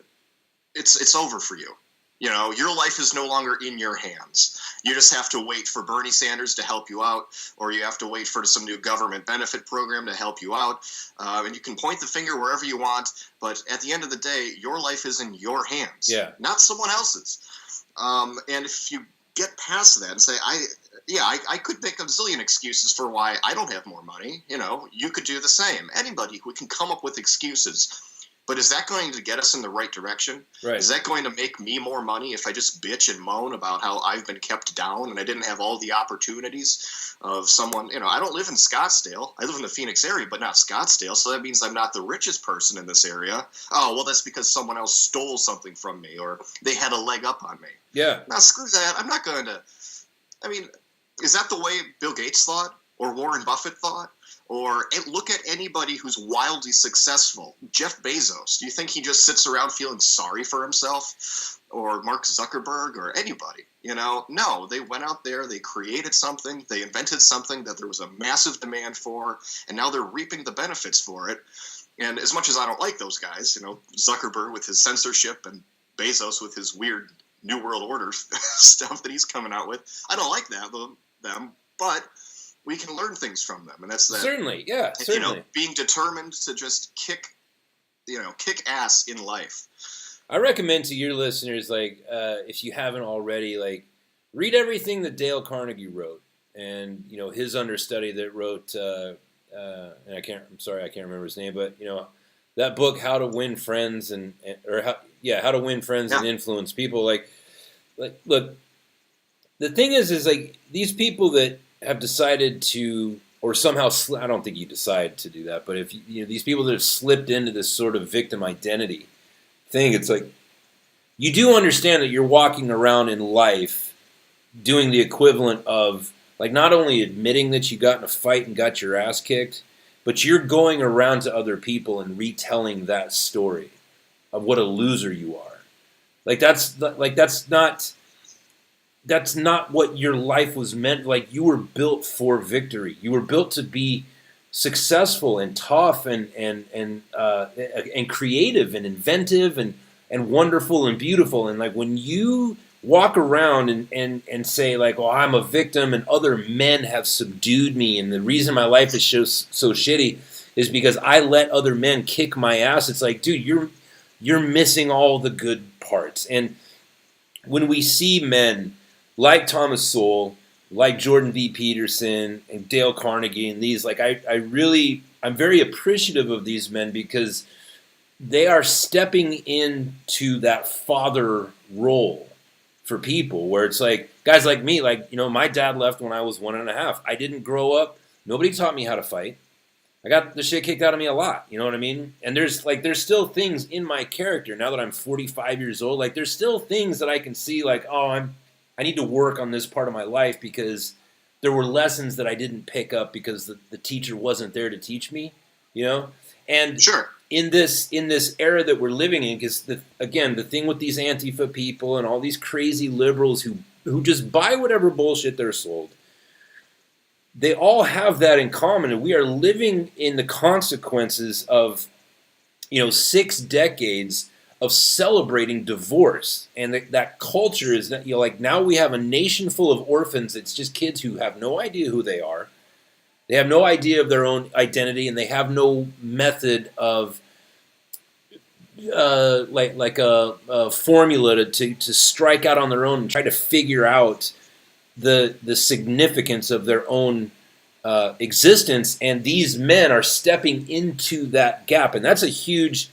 it's over for you. Your life is no longer in your hands. You just have to wait for Bernie Sanders to help you out, or you have to wait for some new government benefit program to help you out. And you can point the finger wherever you want, but at the end of the day, your life is in your hands, not someone else's. And if you get past that and say, I could make a zillion excuses for why I don't have more money. You could do the same. Anybody, we can come up with excuses. But is that going to get us in the right direction? Right. Is that going to make me more money if I just bitch and moan about how I've been kept down and I didn't have all the opportunities of someone? I don't live in Scottsdale. I live in the Phoenix area, but not Scottsdale. So that means I'm not the richest person in this area. Oh, well, that's because someone else stole something from me or they had a leg up on me. Yeah. Now, screw that. I'm not going to. Is that the way Bill Gates thought or Warren Buffett thought? Or look at anybody who's wildly successful. Jeff Bezos. Do you think he just sits around feeling sorry for himself? Or Mark Zuckerberg or anybody? No, they went out there, they created something, they invented something that there was a massive demand for, and now they're reaping the benefits for it. And as much as I don't like those guys, Zuckerberg with his censorship and Bezos with his weird New World Order stuff that he's coming out with, I don't like them, but we can learn things from them, and that's that. Certainly, yeah, certainly. Being determined to just kick ass in life. I recommend to your listeners, if you haven't already, read everything that Dale Carnegie wrote, and his understudy that wrote, and I can't remember his name, but that book, How to Win Friends and Influence People. Look, the thing is these people that have decided to, or somehow, I don't think you decide to do that, but if these people that have slipped into this sort of victim identity thing, it's like, you do understand that you're walking around in life doing the equivalent of, not only admitting that you got in a fight and got your ass kicked, but you're going around to other people and retelling that story of what a loser you are. Like that's not what your life was meant. Like you were built for victory. You were built to be successful and tough and creative and inventive and wonderful and beautiful. And like when you walk around and say like, "Oh, I'm a victim and other men have subdued me, and the reason my life is so shitty is because I let other men kick my ass." It's like, dude, you're missing all the good parts. And when we see men like Thomas Sowell, like Jordan B. Peterson and Dale Carnegie and these, like I'm very appreciative of these men because they are stepping into that father role for people where it's like guys like me, like, my dad left when I was 1.5. I didn't grow up. Nobody taught me how to fight. I got the shit kicked out of me a lot. You know what I mean? And there's still things in my character now that I'm 45 years old. Like there's still things that I can see like, oh, I need to work on this part of my life because there were lessons that I didn't pick up because the teacher wasn't there to teach me, And sure. in this era that we're living in, because the thing with these Antifa people and all these crazy liberals who just buy whatever bullshit they're sold, they all have that in common, and we are living in the consequences of 6 decades of celebrating divorce, and that culture is that like now we have a nation full of orphans. It's just kids who have no idea who they are. They have no idea of their own identity, and they have no method of like a formula to strike out on their own and try to figure out the significance of their own existence. And these men are stepping into that gap, and that's a huge.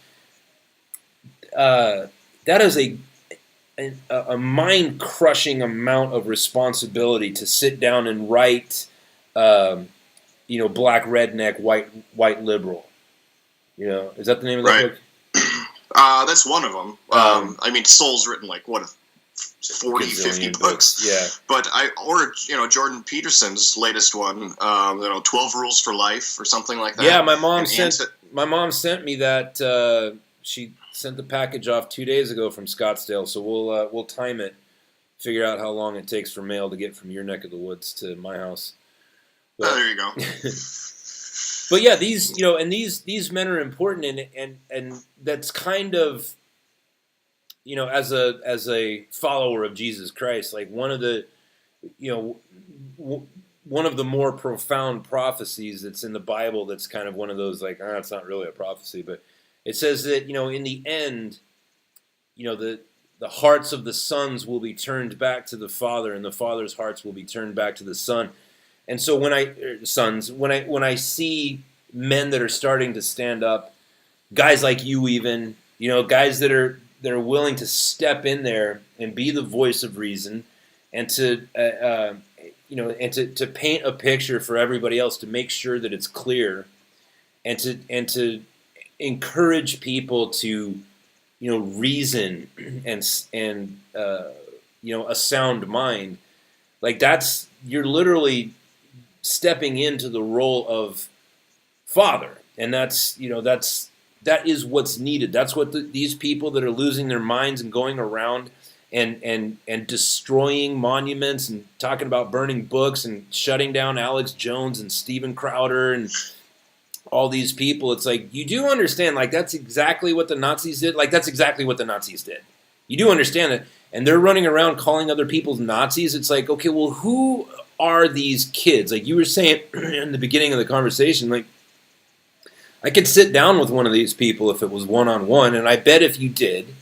That is a mind-crushing amount of responsibility to sit down and write, black redneck, white liberal. Is that the name of that book? That's one of them. I mean, Soul's written like 40, 50 books. Yeah. But Jordan Peterson's latest one, 12 Rules for Life or something like that. Yeah, my mom sent me that. She sent the package off 2 days ago from Scottsdale, so we'll time it, figure out how long it takes for mail to get from your neck of the woods to my house. But, there you go. But yeah, these men are important, and that's kind of, as a follower of Jesus Christ, like one of the more profound prophecies that's in the Bible. That's kind of one of those like, it's not really a prophecy, but it says that, in the end, the hearts of the sons will be turned back to the father, and the father's hearts will be turned back to the son. And so when I see men that are starting to stand up, guys like you even, guys that are willing to step in there and be the voice of reason, and to paint a picture for everybody else, to make sure that it's clear, and to encourage people to, reason and a sound mind. Like you're literally stepping into the role of father, and that is what's needed. That's what these people that are losing their minds and going around and destroying monuments and talking about burning books and shutting down Alex Jones and Steven Crowder and all these people. It's like, you do understand, like, that's exactly what the Nazis did. Like, that's exactly what the Nazis did. You do understand that. And they're running around calling other people Nazis. It's like, okay, well, who are these kids? Like you were saying in the beginning of the conversation, like, I could sit down with one of these people if it was one-on-one, and I bet if you did,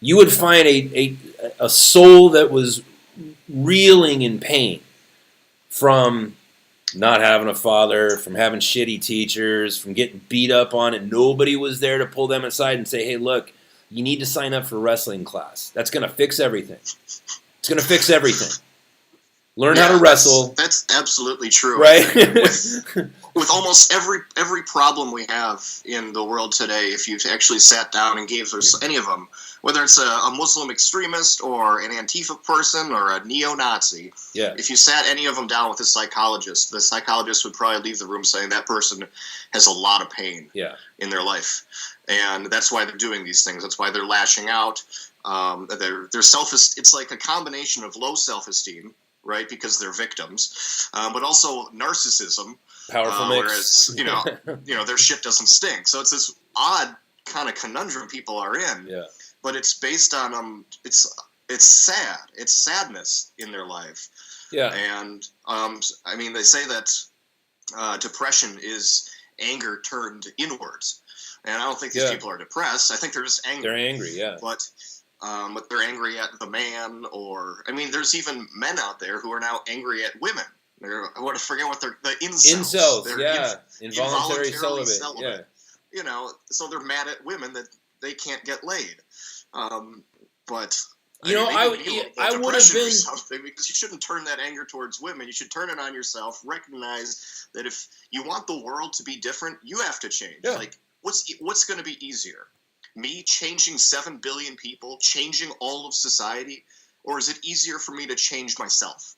you would find a soul that was reeling in pain from not having a father, from having shitty teachers, from getting beat up on, and nobody was there to pull them aside and say, hey, look, you need to sign up for wrestling class. That's going to fix everything. It's going to fix everything. Learn how to wrestle. That's absolutely true. Right? with almost every problem we have in the world today, if you've actually sat down and gave any of them, whether it's a Muslim extremist or an Antifa person or a neo-Nazi, if you sat any of them down with a psychologist, the psychologist would probably leave the room saying that person has a lot of pain in their life. And that's why they're doing these things. That's why they're lashing out. Their it's like a combination of low self-esteem, right, because they're victims, but also narcissism. Powerful mix. Whereas, their shit doesn't stink. So it's this odd kind of conundrum people are in. Yeah. But it's based on it's sad. It's sadness in their life. Yeah. And they say that depression is anger turned inwards. And I don't think these people are depressed. I think they're just angry. They're angry, yeah. But they're angry at the man, there's even men out there who are now angry at women. I want to forget what the incels. Incels, involuntary celibate. Yeah. So they're mad at women that they can't get laid. But I would have been something, because you shouldn't turn that anger towards women. You should turn it on yourself. Recognize that if you want the world to be different, you have to change. Yeah. Like, what's going to be easier? Me changing 7 billion people, changing all of society, or is it easier for me to change myself?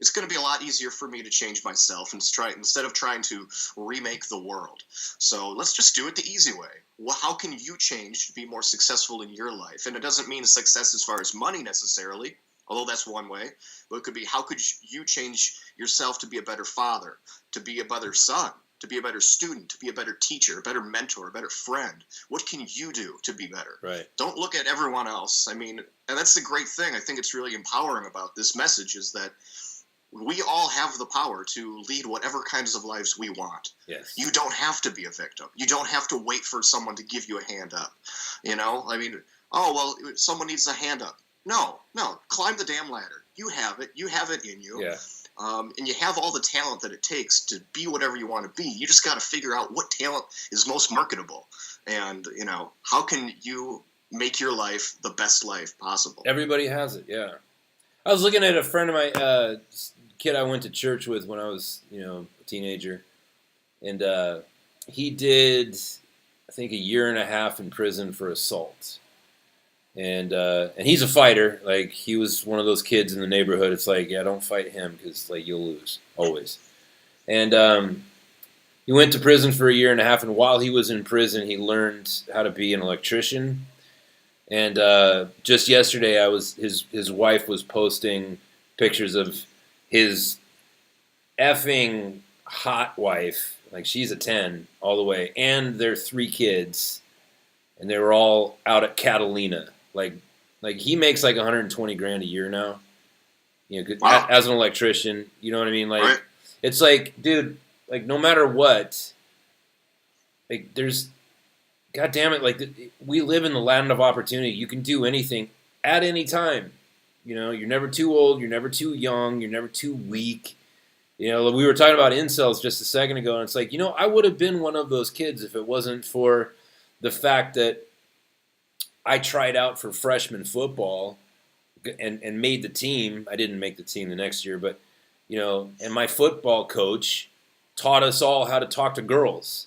It's going to be a lot easier for me to change myself instead of trying to remake the world. So let's just do it the easy way. Well, how can you change to be more successful in your life? And it doesn't mean success as far as money necessarily, although that's one way. But it could be, how could you change yourself to be a better father, to be a better son, to be a better student, to be a better teacher, a better mentor, a better friend? What can you do to be better? Right. Don't look at everyone else. And that's the great thing. I think it's really empowering about this message is that we all have the power to lead whatever kinds of lives we want. Yes. You don't have to be a victim. You don't have to wait for someone to give you a hand up. Someone needs a hand up. No, climb the damn ladder. You have it. You have it in you. Yeah. And you have all the talent that it takes to be whatever you want to be. You just got to figure out what talent is most marketable. And, how can you make your life the best life possible? Everybody has it, yeah. I was looking at a friend of my kid I went to church with when I was, a teenager. And he did, I think, 1.5 years in prison for assault. And he's a fighter. Like, he was one of those kids in the neighborhood. It's like, yeah, don't fight him because, like, you'll lose, always. And he went to prison for 1.5 years, and while he was in prison, he learned how to be an electrician. And just yesterday, his wife was posting pictures of his effing hot wife. Like, she's a 10 all the way, and their 3 kids, and they were all out at Catalina. Like he makes like $120,000 a year now. Wow. As an electrician, you know what I mean? Like, right. It's like, dude, like, no matter what, like, there's, God damn it, like, we live in the land of opportunity. You can do anything at any time. You're never too old. You're never too young. You're never too weak. We were talking about incels just a second ago, and it's like, I would have been one of those kids if it wasn't for the fact that I tried out for freshman football and made the team. I didn't make the team the next year, but, and my football coach taught us all how to talk to girls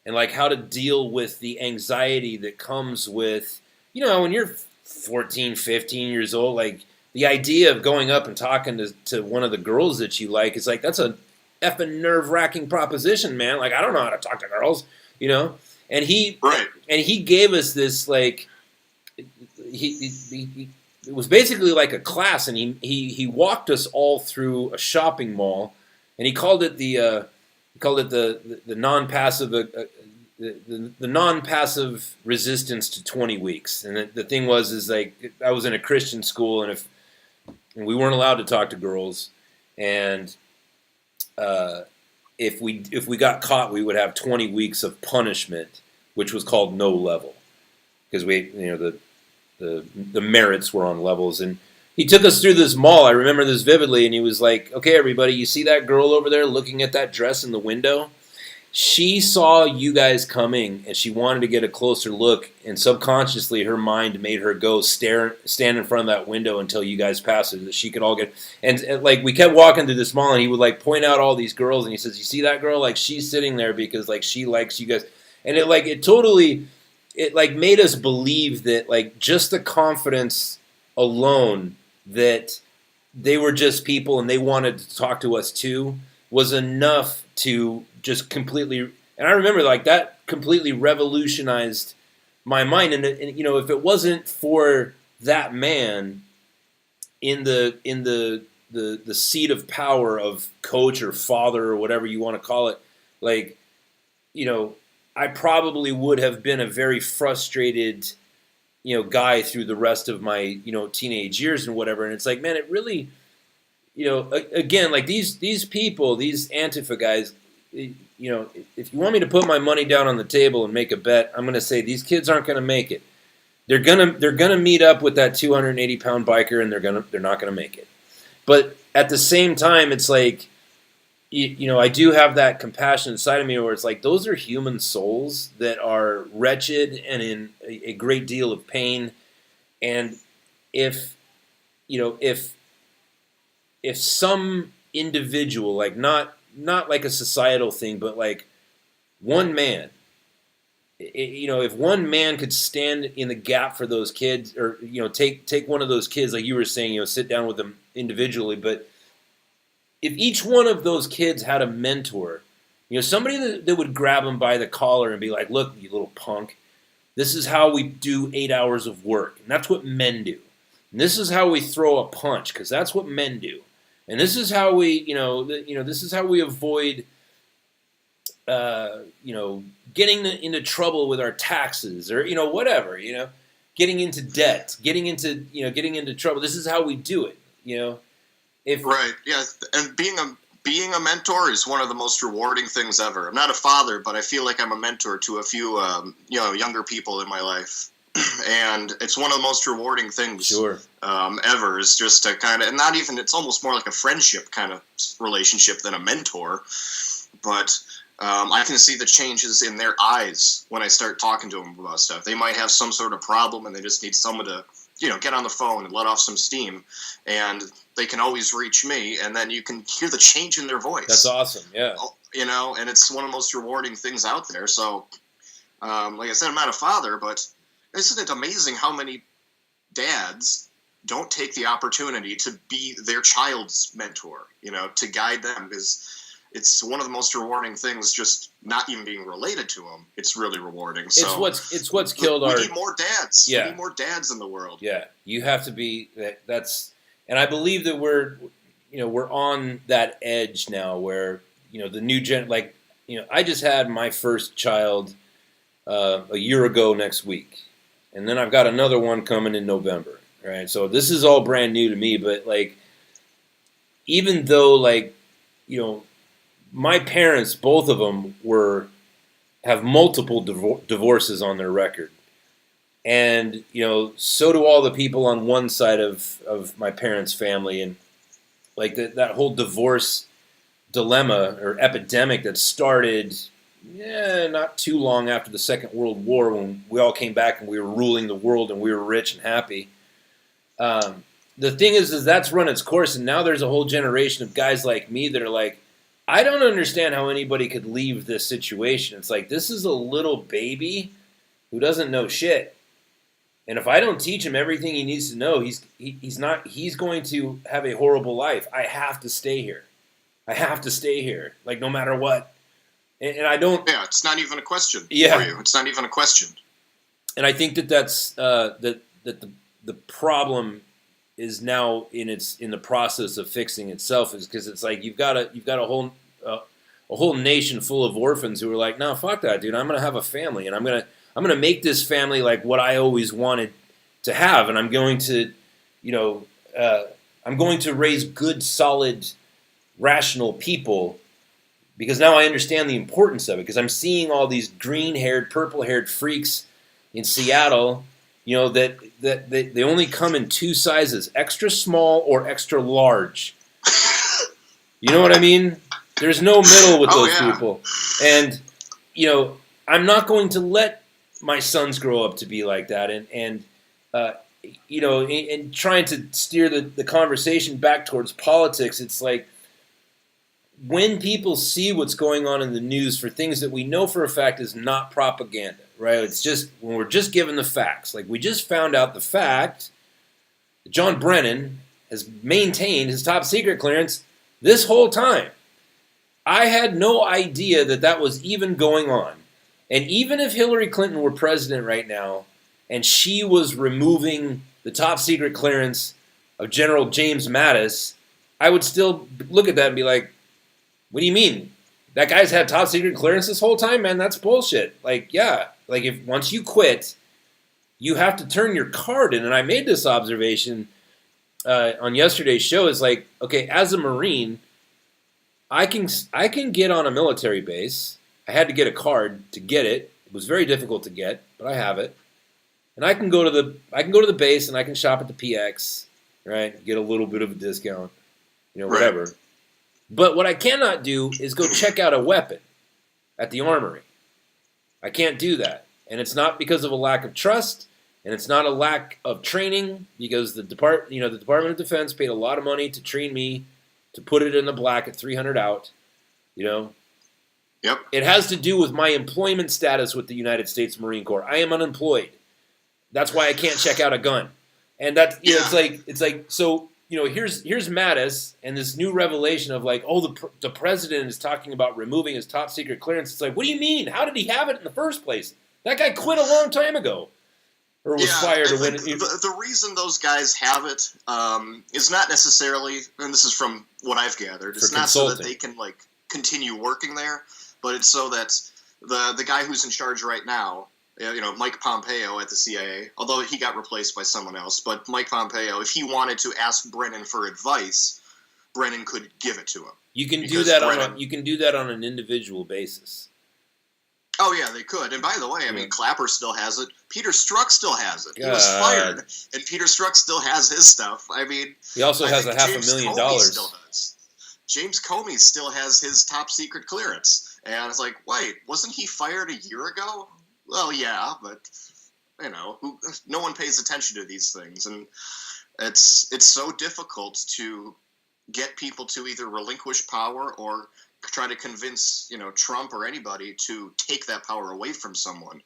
and, like, how to deal with the anxiety that comes with, when you're 14, 15 years old, like, the idea of going up and talking to one of the girls that you like is like, that's a effing nerve-wracking proposition, man. Like, I don't know how to talk to girls, And he gave us this, like, he it was basically like a class, and he walked us all through a shopping mall, and he called it the non-passive the non-passive resistance to 20 weeks. And the thing is like, I was in a Christian school, and we weren't allowed to talk to girls, and if we got caught, we would have 20 weeks of punishment, which was called no level, because the merits were on levels. And he took us through this mall. I remember this vividly, and he was like, "Okay, everybody, you see that girl over there looking at that dress in the window? She saw you guys coming, and she wanted to get a closer look, and subconsciously her mind made her go stand in front of that window until you guys passed her, that she could all get..." And like, we kept walking through this mall, and he would, like, point out all these girls, and he says, "You see that girl? Like, she's sitting there because, like, she likes you guys." And it made us believe that, like, just the confidence alone that they were just people and they wanted to talk to us too was enough to just completely, and I remember, like, that completely revolutionized my mind. And if it wasn't for that man in the seat of power of coach or father or whatever you want to call it, like, I probably would have been a very frustrated, guy through the rest of my, teenage years and whatever. And it's like, man, it really, again, like these people, these Antifa guys, if you want me to put my money down on the table and make a bet, I'm going to say these kids aren't going to make it. They're gonna meet up with that 280-pound biker, and they're not gonna make it. But at the same time, it's like, I do have that compassion inside of me where it's like those are human souls that are wretched and in a great deal of pain. And if some individual, like not like a societal thing, but like one man. If one man could stand in the gap for those kids, or take one of those kids, like you were saying, sit down with them individually. But if each one of those kids had a mentor, somebody that would grab them by the collar and be like, "Look, you little punk, this is how we do 8 hours of work, and that's what men do. And this is how we throw a punch, because that's what men do. And this is how we, this is how we avoid." Getting into trouble with our taxes, or whatever, getting into debt, getting into trouble. This is how we do it, Right, yeah, and being a mentor is one of the most rewarding things ever. I'm not a father, but I feel like I'm a mentor to a few younger people in my life, and it's one of the most rewarding things ever. Is just to kind of, and not even, it's almost more like a friendship kind of relationship than a mentor, but. I can see the changes in their eyes when I start talking to them about stuff. They might have some sort of problem and they just need someone to, get on the phone and let off some steam. And they can always reach me, and then you can hear the change in their voice. That's awesome, yeah. And it's one of the most rewarding things out there. So, like I said, I'm not a father, but isn't it amazing how many dads don't take the opportunity to be their child's mentor, to guide them? Because it's one of the most rewarding things, just not even being related to them. It's really rewarding. So it's what's killed we need more dads. Yeah. We need more dads in the world. Yeah, you have to be. That's, and I believe that we're on that edge now where the new gen. Like I just had my first child a year ago next week, and then I've got another one coming in November. Right, so this is all brand new to me. But like, even though my parents, both of them, have multiple divorces on their record. And, so do all the people on one side of my parents' family. And, like, that whole divorce dilemma or epidemic that started not too long after the Second World War, when we all came back and we were ruling the world and we were rich and happy. The thing is that's run its course, and now there's a whole generation of guys like me that are like, I don't understand how anybody could leave this situation. It's like, this is a little baby who doesn't know shit. And if I don't teach him everything he needs to know, he's going to have a horrible life. I have to stay here. Like, no matter what. And I don't... Yeah, it's not even a question for you. It's not even a question. And I think that's that the problem is now in the process of fixing itself, is because it's like you've got a whole nation full of orphans who are like, no, fuck that, dude. I'm gonna have a family, and I'm gonna make this family like what I always wanted to have, and I'm going to raise good, solid, rational people, because now I understand the importance of it, because I'm seeing all these green-haired, purple-haired freaks in Seattle. That they only come in two sizes, extra small or extra large. You know what I mean? There's no middle with those people. And, I'm not going to let my sons grow up to be like that. And trying to steer the conversation back towards politics, it's like, when people see what's going on in the news for things that we know for a fact is not propaganda, right? It's just when we're just given the facts. Like, we just found out the fact that John Brennan has maintained his top secret clearance this whole time. I had no idea that was even going on. And even if Hillary Clinton were president right now and she was removing the top secret clearance of General James Mattis, I would still look at that and be like, what do you mean? That guy's had top secret clearance this whole time, man? That's bullshit. Like, yeah. Like, if once you quit, you have to turn your card in. And I made this observation on yesterday's show. Is like, okay, as a Marine, I can get on a military base. I had to get a card to get it. It was very difficult to get, but I have it. And I can go to the base and I can shop at the PX, right? Get a little bit of a discount, whatever. Right. But what I cannot do is go check out a weapon at the armory. I can't do that. And it's not because of a lack of trust, and it's not a lack of training, because the Department of Defense paid a lot of money to train me to put it in the black at 300 out, Yep. It has to do with my employment status with the United States Marine Corps. I am unemployed. That's why I can't check out a gun. And that's it's like so. Here's Mattis and this new revelation of like, oh, the president is talking about removing his top secret clearance. It's like, what do you mean? How did he have it in the first place? That guy quit a long time ago, or was fired. To win. The reason those guys have it is not necessarily, and this is from what I've gathered, it's not so that they can like continue working there, but it's so that the guy who's in charge right now, Mike Pompeo at the CIA, although he got replaced by someone else, but Mike Pompeo, if he wanted to ask Brennan for advice, Brennan could give it to him. You can do that on an individual basis. Oh yeah, they could. And by the way, I mean, Clapper still has it. Peter Strzok still has it. He was fired, and Peter Strzok still has his stuff. I mean, he also has $500,000. Still does. James Comey still has his top secret clearance, and it's like, wait, wasn't he fired a year ago? Well, yeah, but no one pays attention to these things, and it's so difficult to get people to either relinquish power or try to convince Trump or anybody to take that power away from someone.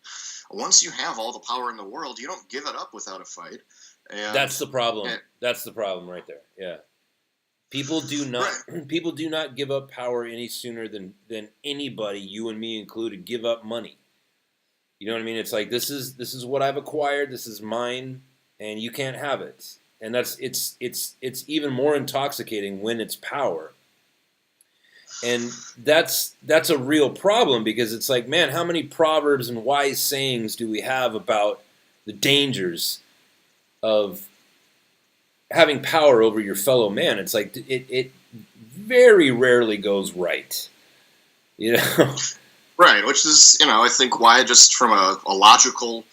Once you have all the power in the world, you don't give it up without a fight. And that's the problem. That's the problem right there. Yeah, people do not give up power any sooner than anybody, you and me included, give up money. You know what I mean? It's like, this is what I've acquired. This is mine, and you can't have it. And it's even more intoxicating when it's power. And that's a real problem, because it's like, man, how many proverbs and wise sayings do we have about the dangers of having power over your fellow man? It's like it very rarely goes right. Right, which is, I think why, just from a logical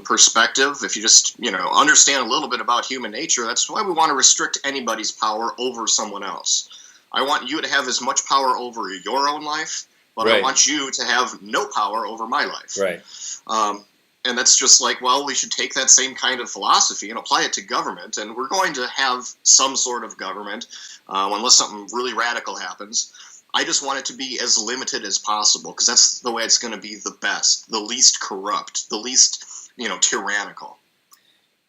perspective, if you just, understand a little bit about human nature, that's why we want to restrict anybody's power over someone else. I want you to have as much power over your own life, but right. I want you to have no power over my life. Right. And that's just like, well, we should take that same kind of philosophy and apply it to government, and we're going to have some sort of government, unless something really radical happens. I just want it to be as limited as possible, because that's the way it's going to be the best, the least corrupt, the least, tyrannical.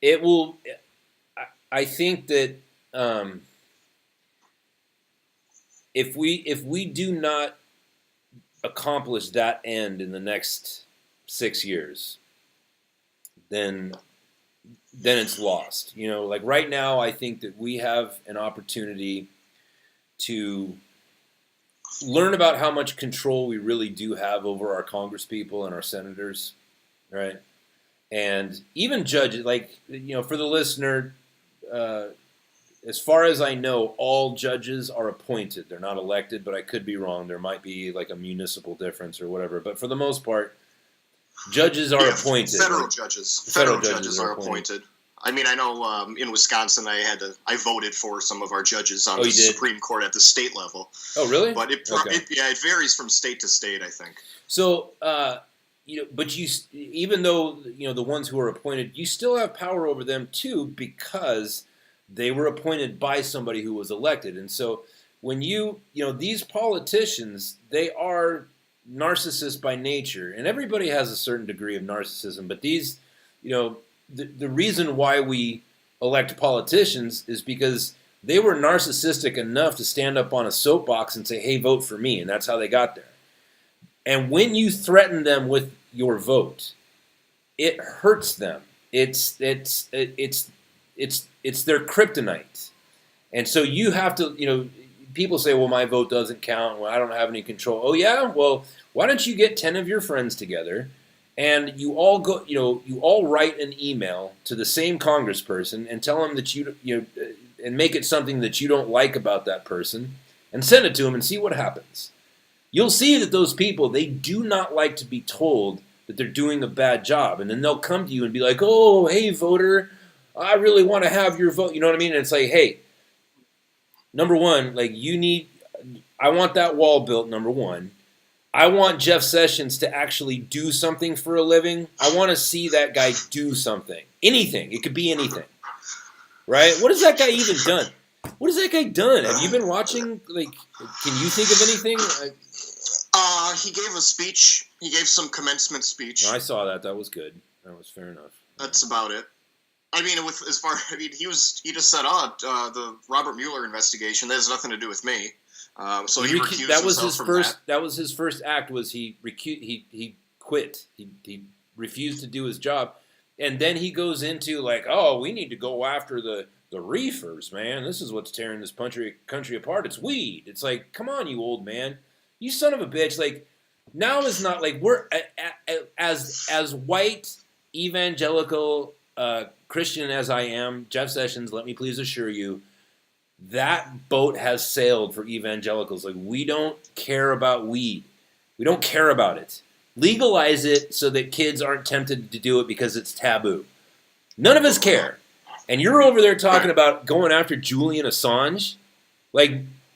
It will. I think that if we do not accomplish that end in the next 6 years, then it's lost. Like right now, I think that we have an opportunity to learn about how much control we really do have over our congresspeople and our senators, right? And even judges, like, for the listener, as far as I know, all judges are appointed. They're not elected, but I could be wrong. There might be like a municipal difference or whatever. But for the most part, judges are appointed. Federal judges are appointed. I mean, I know in Wisconsin, I voted for some of our judges on the Supreme Court at the state level. Oh, really? But it varies from state to state, I think. So, but even though the ones who are appointed, you still have power over them too, because they were appointed by somebody who was elected. And so, when these politicians, they are narcissists by nature, and everybody has a certain degree of narcissism. But these, the reason why we elect politicians is because they were narcissistic enough to stand up on a soapbox and say, hey, vote for me. And that's how they got there. And when you threaten them with your vote, it hurts them. it's their kryptonite. And so you have to, people say, well, my vote doesn't count. Well, I don't have any control. Oh, yeah? Well, why don't you get 10 of your friends together and you all go, you all write an email to the same congressperson and tell them that and make it something that you don't like about that person and send it to them and see what happens. You'll see that those people, they do not like to be told that they're doing a bad job. And then they'll come to you and be like, oh, hey, voter, I really want to have your vote. You know what I mean? And it's like, hey, number one, I want that wall built, number one. I want Jeff Sessions to actually do something for a living. I want to see that guy do something. Anything. It could be anything. Right? What has that guy even done? What has that guy done? Have you been watching? Can you think of anything? He gave a speech. He gave some commencement speech. No, I saw that. That was good. That was fair enough. That's about it. I mean, he just said, the Robert Mueller investigation, that has nothing to do with me. So he recused himself from that. That was his first act. Was he quit? He refused to do his job, and then he goes into we need to go after the reefers, man. This is what's tearing this country apart. It's weed. It's like, come on, you old man, you son of a bitch. Now is not we're as white evangelical Christian as I am, Jeff Sessions. Let me please assure you. That boat has sailed for evangelicals. We don't care about weed. We don't care about it. Legalize it so that kids aren't tempted to do it because it's taboo. None of us care. And you're over there talking about going after Julian Assange.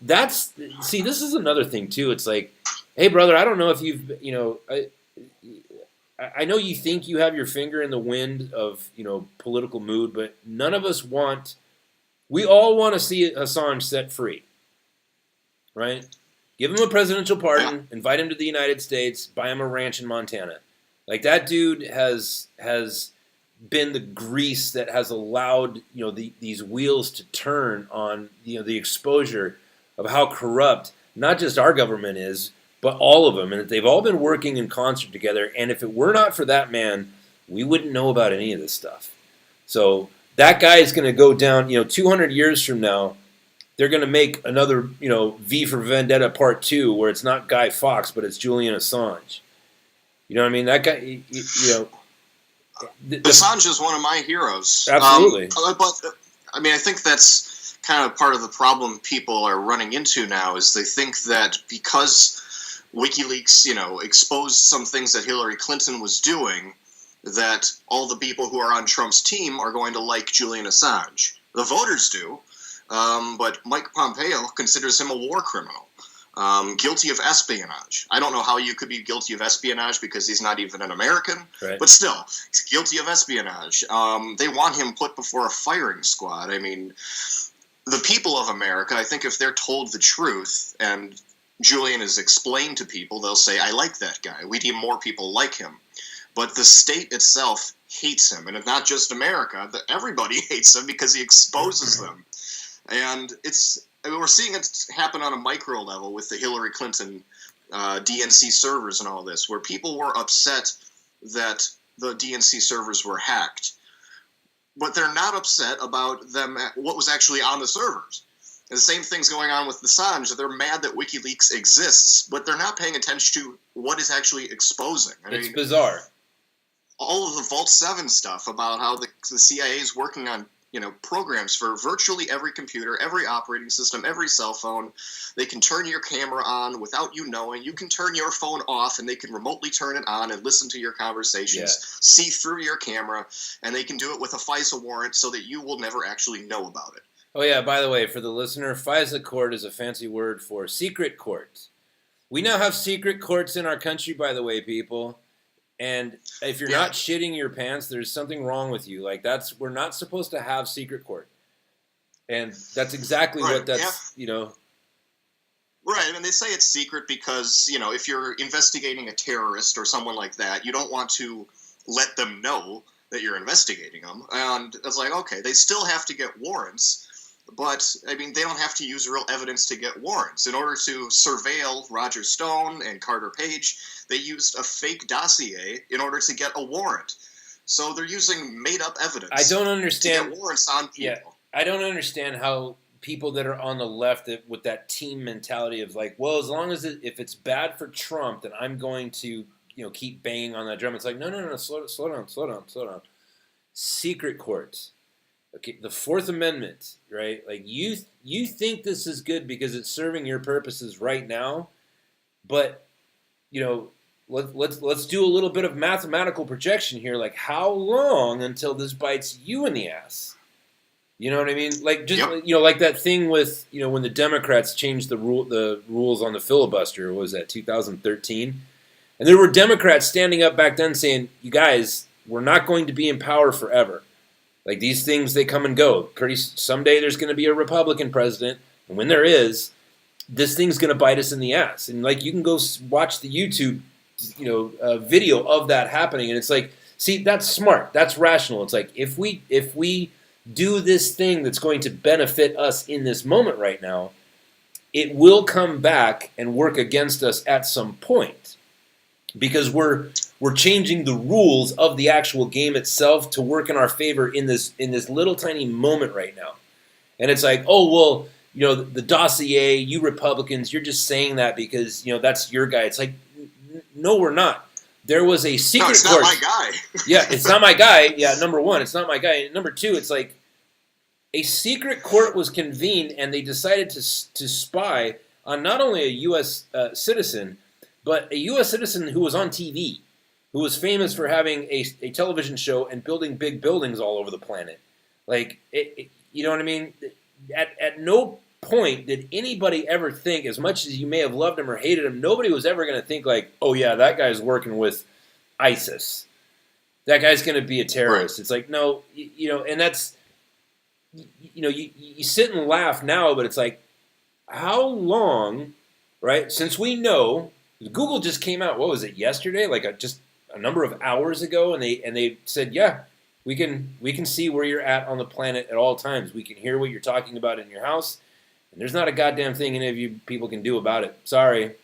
This is another thing too. It's like, hey brother, I don't know if you've, I know you think you have your finger in the wind of, political mood, but none of us want. We all want to see Assange set free, right? Give him a presidential pardon, invite him to the United States, buy him a ranch in Montana. That dude has been the grease that has allowed these wheels to turn on the exposure of how corrupt not just our government is, but all of them, and that they've all been working in concert together. And if it were not for that man, we wouldn't know about any of this stuff. So. That guy is going to go down, 200 years from now, they're going to make another, V for Vendetta Part 2 where it's not Guy Fawkes, but it's Julian Assange. You know what I mean? That guy, Assange is one of my heroes. Absolutely. I think that's kind of part of the problem people are running into now is they think that because WikiLeaks, exposed some things that Hillary Clinton was doing, that all the people who are on Trump's team are going to like Julian Assange. The voters do, but Mike Pompeo considers him a war criminal, guilty of espionage. I don't know how you could be guilty of espionage because he's not even an American, right. But still, he's guilty of espionage. They want him put before a firing squad. I mean, the people of America, I think if they're told the truth and Julian is explained to people, they'll say, I like that guy. We need more people like him. But the state itself hates him, and it's not just America. Everybody hates him because he exposes them. And we're seeing it happen on a micro level with the Hillary Clinton DNC servers and all this, where people were upset that the DNC servers were hacked. But they're not upset about what was actually on the servers. And the same thing's going on with Assange. They're mad that WikiLeaks exists, but they're not paying attention to what is actually exposing. It's bizarre. All of the Vault 7 stuff about how the CIA is working on programs for virtually every computer, every operating system, every cell phone. They can turn your camera on without you knowing. You can turn your phone off, and they can remotely turn it on and listen to your conversations, see through your camera, and they can do it with a FISA warrant so that you will never actually know about it. Oh, yeah, by the way, for the listener, FISA court is a fancy word for secret court. We now have secret courts in our country, by the way, people. And if you're not shitting your pants, there's something wrong with you. We're not supposed to have secret court. And that's exactly what that's, Right, and they say it's secret because, if you're investigating a terrorist or someone like that, you don't want to let them know that you're investigating them. And it's like, okay, they still have to get warrants. But, they don't have to use real evidence to get warrants. In order to surveil Roger Stone and Carter Page, they used a fake dossier in order to get a warrant. So they're using made-up evidence. I don't understand. To get warrants on people. Yeah, I don't understand how people that are on the left with that team mentality of like, well, as long as if it's bad for Trump, then I'm going to keep banging on that drum. It's like, no, slow down. Secret courts. Okay, the Fourth Amendment, right? Like you think this is good because it's serving your purposes right now, but let's do a little bit of mathematical projection here. Like, how long until this bites you in the ass? You know what I mean? Like like that thing with when the Democrats changed the rules on the filibuster. What was that, 2013? And there were Democrats standing up back then saying, "You guys, we're not going to be in power forever. Like these things, they come and go. Someday there's going to be a Republican president, and when there is, this thing's going to bite us in the ass." And like you can go watch the YouTube, video of that happening, and it's like, see, that's smart, that's rational. It's like if we do this thing that's going to benefit us in this moment right now, it will come back and work against us at some point, because we're changing the rules of the actual game itself to work in our favor in this little tiny moment right now. And it's like, oh well, the dossier, you Republicans, you're just saying that because that's your guy. It's like, no, we're not. There was a secret court. It's not my guy. Yeah, it's not my guy. Yeah, number one, it's not my guy. And number two, it's like a secret court was convened, and they decided to spy on not only a U.S. Citizen, but a U.S. citizen who was on TV, who was famous for having a television show and building big buildings all over the planet. Like, you know what I mean? At no point did anybody ever think, as much as you may have loved him or hated him, nobody was ever going to think like, oh yeah, that guy's working with ISIS. That guy's going to be a terrorist. Right. It's like, no, and that's, you sit and laugh now, but it's like, how long, right? Since we know, Google just came out, what was it, yesterday? Like just a number of hours ago, and they said, yeah, we can see where you're at on the planet at all times. We can hear what you're talking about in your house, and there's not a goddamn thing any of you people can do about it. Sorry,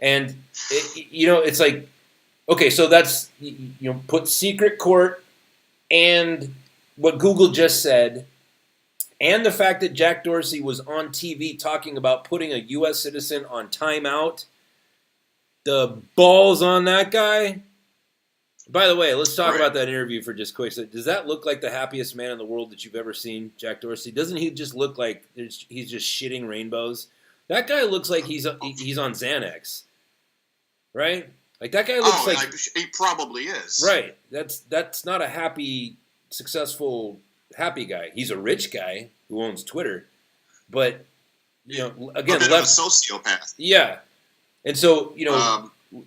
And it's like, okay, so that's put secret court and what Google just said, and the fact that Jack Dorsey was on TV talking about putting a U.S. citizen on timeout. The balls on that guy. By the way, let's talk about that interview for just quick. So does that look like the happiest man in the world that you've ever seen, Jack Dorsey? Doesn't he just look like he's just shitting rainbows? That guy looks like he's on Xanax, right? Like that guy looks like he probably is. Right. That's not a happy, successful, happy guy. He's a rich guy who owns Twitter, but again, a bit of a sociopath. Yeah. And so,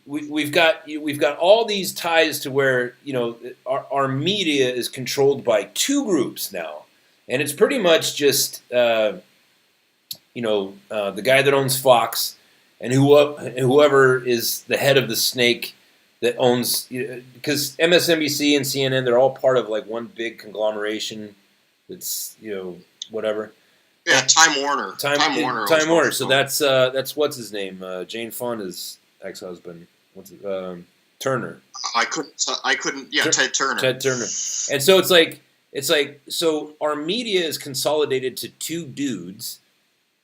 we've got all these ties to where our media is controlled by two groups now, and it's pretty much just the guy that owns Fox and whoever is the head of the snake that owns, because MSNBC and CNN, they're all part of like one big conglomeration that's whatever. Yeah, Time Warner. Time Warner. So that's what's his name? Jane Fonda's ex-husband. What's it? Turner. I couldn't. Yeah, Ted Turner. Ted Turner. And so it's like so our media is consolidated to two dudes.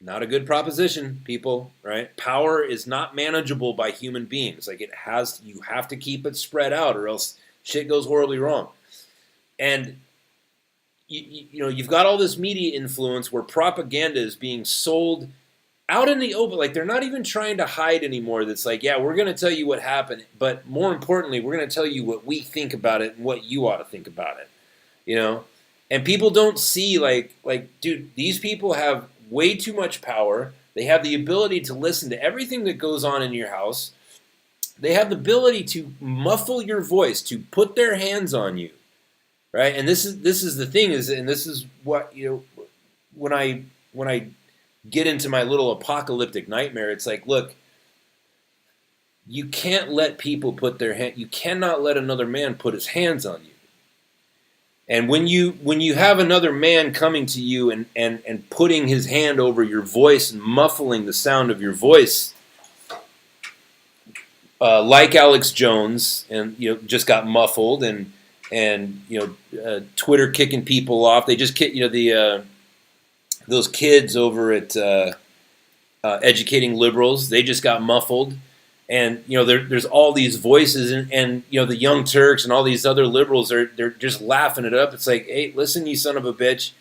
Not a good proposition, people. Right? Power is not manageable by human beings. Like you have to keep it spread out, or else shit goes horribly wrong. And you've got all this media influence where propaganda is being sold out in the open. Like they're not even trying to hide anymore. That's like, yeah, we're going to tell you what happened, but more importantly, we're going to tell you what we think about it and what you ought to think about it. And people don't see like, dude, these people have way too much power. They have the ability to listen to everything that goes on in your house. They have the ability to muffle your voice, to put their hands on you. Right, and this is the thing and this is what when I get into my little apocalyptic nightmare, it's like, look, you can't let people you cannot let another man put his hands on you. And when you have another man coming to you and putting his hand over your voice and muffling the sound of your voice, like Alex Jones, and just got muffled, and and Twitter kicking people off. They just those kids over at Educating Liberals. They just got muffled, and there's all these voices, and the Young Turks and all these other liberals they're just laughing it up. It's like, hey, listen, you son of a bitch.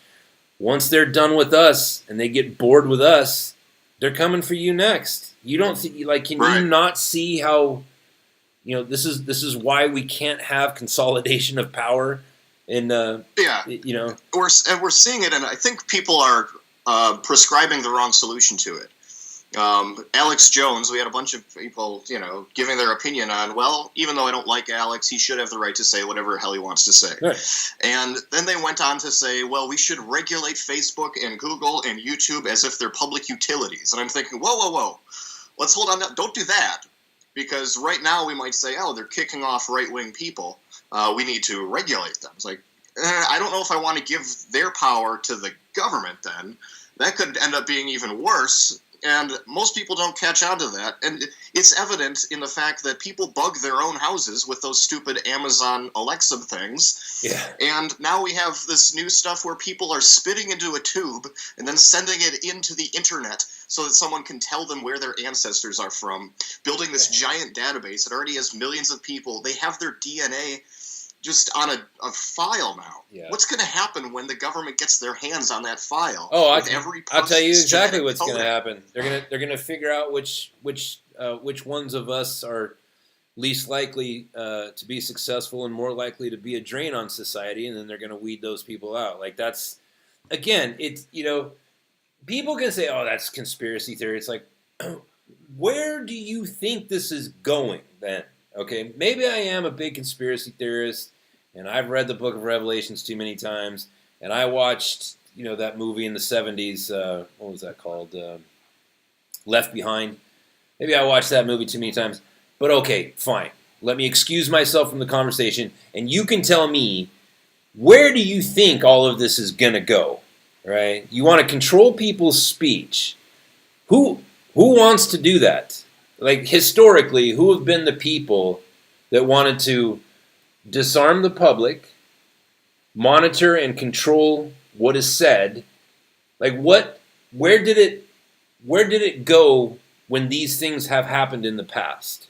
Once they're done with us and they get bored with us, they're coming for you next. You don't can you not see how this is why we can't have consolidation of power in we're seeing it, and I think people are prescribing the wrong solution to it. Alex Jones, we had a bunch of people, giving their opinion on, well, even though I don't like Alex, he should have the right to say whatever the hell he wants to say. Right. And then they went on to say, well, we should regulate Facebook and Google and YouTube as if they're public utilities. And I'm thinking, whoa. Let's hold on. Don't do that. Because right now we might say, oh, they're kicking off right-wing people. We need to regulate them. It's like, I don't know if I want to give their power to the government then. That could end up being even worse. And most people don't catch on to that. And it's evident in the fact that people bug their own houses with those stupid Amazon Alexa things. Yeah. And now we have this new stuff where people are spitting into a tube and then sending it into the internet so that someone can tell them where their ancestors are from, building this giant database that already has millions of people. They have their DNA just on a file now. Yeah. What's going to happen when the government gets their hands on that file? Oh, I'll tell you exactly what's going to happen. They're going to figure out which ones of us are least likely to be successful and more likely to be a drain on society, and then they're going to weed those people out. Like that's, again, it's people can say, oh, that's conspiracy theory. It's like, where do you think this is going then? Okay, maybe I am a big conspiracy theorist, and I've read the Book of Revelations too many times, and I watched, that movie in the 70s, what was that called? Left Behind. Maybe I watched that movie too many times. But okay, fine. Let me excuse myself from the conversation, and you can tell me, where do you think all of this is going to go? Right? You want to control people's speech. Who wants to do that? Like, historically, who have been the people that wanted to disarm the public, monitor and control what is said? Like, where did it go when these things have happened in the past?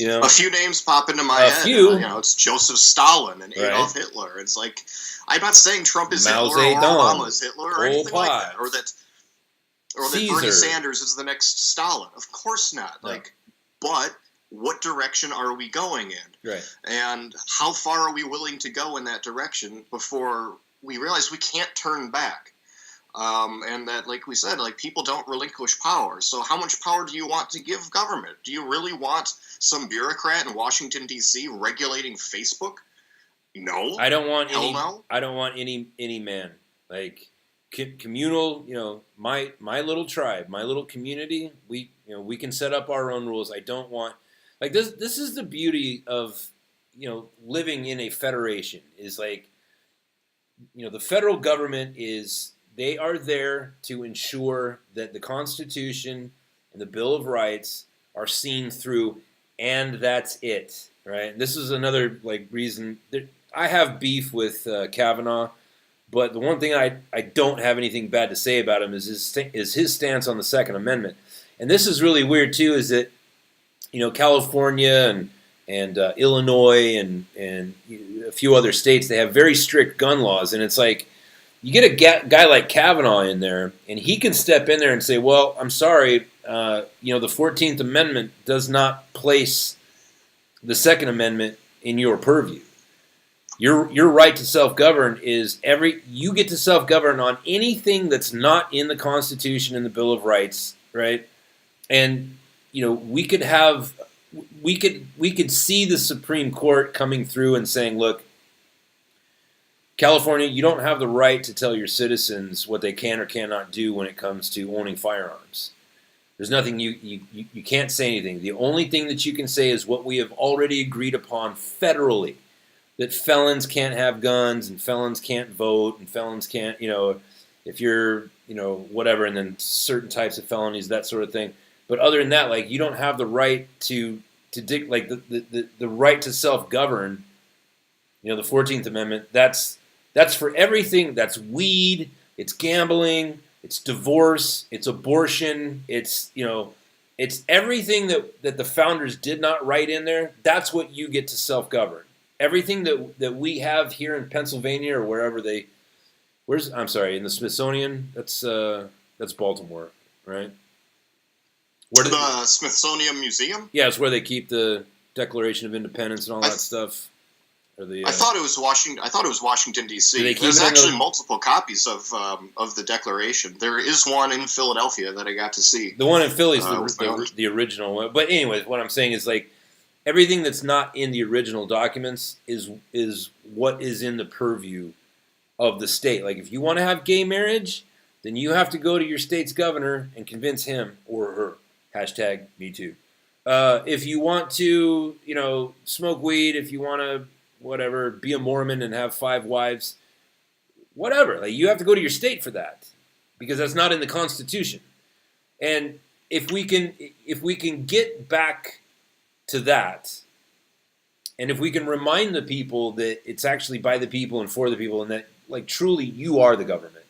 A few names pop into my head. It's Joseph Stalin and Adolf Hitler. It's like, I'm not saying Trump is Mao Hitler or Zedong, Obama is Hitler or anything like that, or that Bernie Sanders is the next Stalin. Of course not. No. But what direction are we going in? Right. And how far are we willing to go in that direction before we realize we can't turn back? And that, like we said, people don't relinquish power. So how much power do you want to give government? Do you really want some bureaucrat in Washington, D.C. regulating Facebook? No. I don't want any. No. I don't want any man. Like, communal, my little tribe, my little community, we can set up our own rules. I don't want, like, this is the beauty of living in a federation, is like, the federal government they are there to ensure that the Constitution and the Bill of Rights are seen through, and that's it, right? This is another reason that I have beef with Kavanaugh. But the one thing I don't have anything bad to say about him is his stance on the Second Amendment. And this is really weird, too, is that, California and Illinois and a few other states, they have very strict gun laws. And it's like, you get a guy like Kavanaugh in there, and he can step in there and say, well, I'm sorry, the 14th Amendment does not place the Second Amendment in your purview. Your right to self-govern is you get to self-govern on anything that's not in the Constitution and the Bill of Rights, right? And we could see the Supreme Court coming through and saying, look, California, you don't have the right to tell your citizens what they can or cannot do when it comes to owning firearms. There's nothing you can't say anything. The only thing that you can say is what we have already agreed upon federally. That felons can't have guns, and felons can't vote, and felons can't, if you're, whatever, and then certain types of felonies, that sort of thing. But other than that, you don't have the right to the right to self-govern the 14th Amendment, that's for everything. That's weed, it's gambling, it's divorce, it's abortion, it's everything that the founders did not write in there. That's what you get to self-govern. Everything that we have here in Pennsylvania or wherever in the Smithsonian, that's Baltimore, right? The Smithsonian Museum? Yeah, it's where they keep the Declaration of Independence and all that stuff. Or I thought it was Washington. I thought it was Washington D.C. There's actually multiple copies of the Declaration. There is one in Philadelphia that I got to see. The one in Philly is the original one. But anyways, what I'm saying is like everything that's not in the original documents is what is in the purview of the state. Like if you want to have gay marriage, then you have to go to your state's governor and convince him or her. Hashtag me too. If you want to, smoke weed, if you want to, whatever, be a Mormon and have 5 wives, whatever. Like you have to go to your state for that because that's not in the Constitution. And if we can get back to that, and if we can remind the people that it's actually by the people and for the people, and that like truly you are the government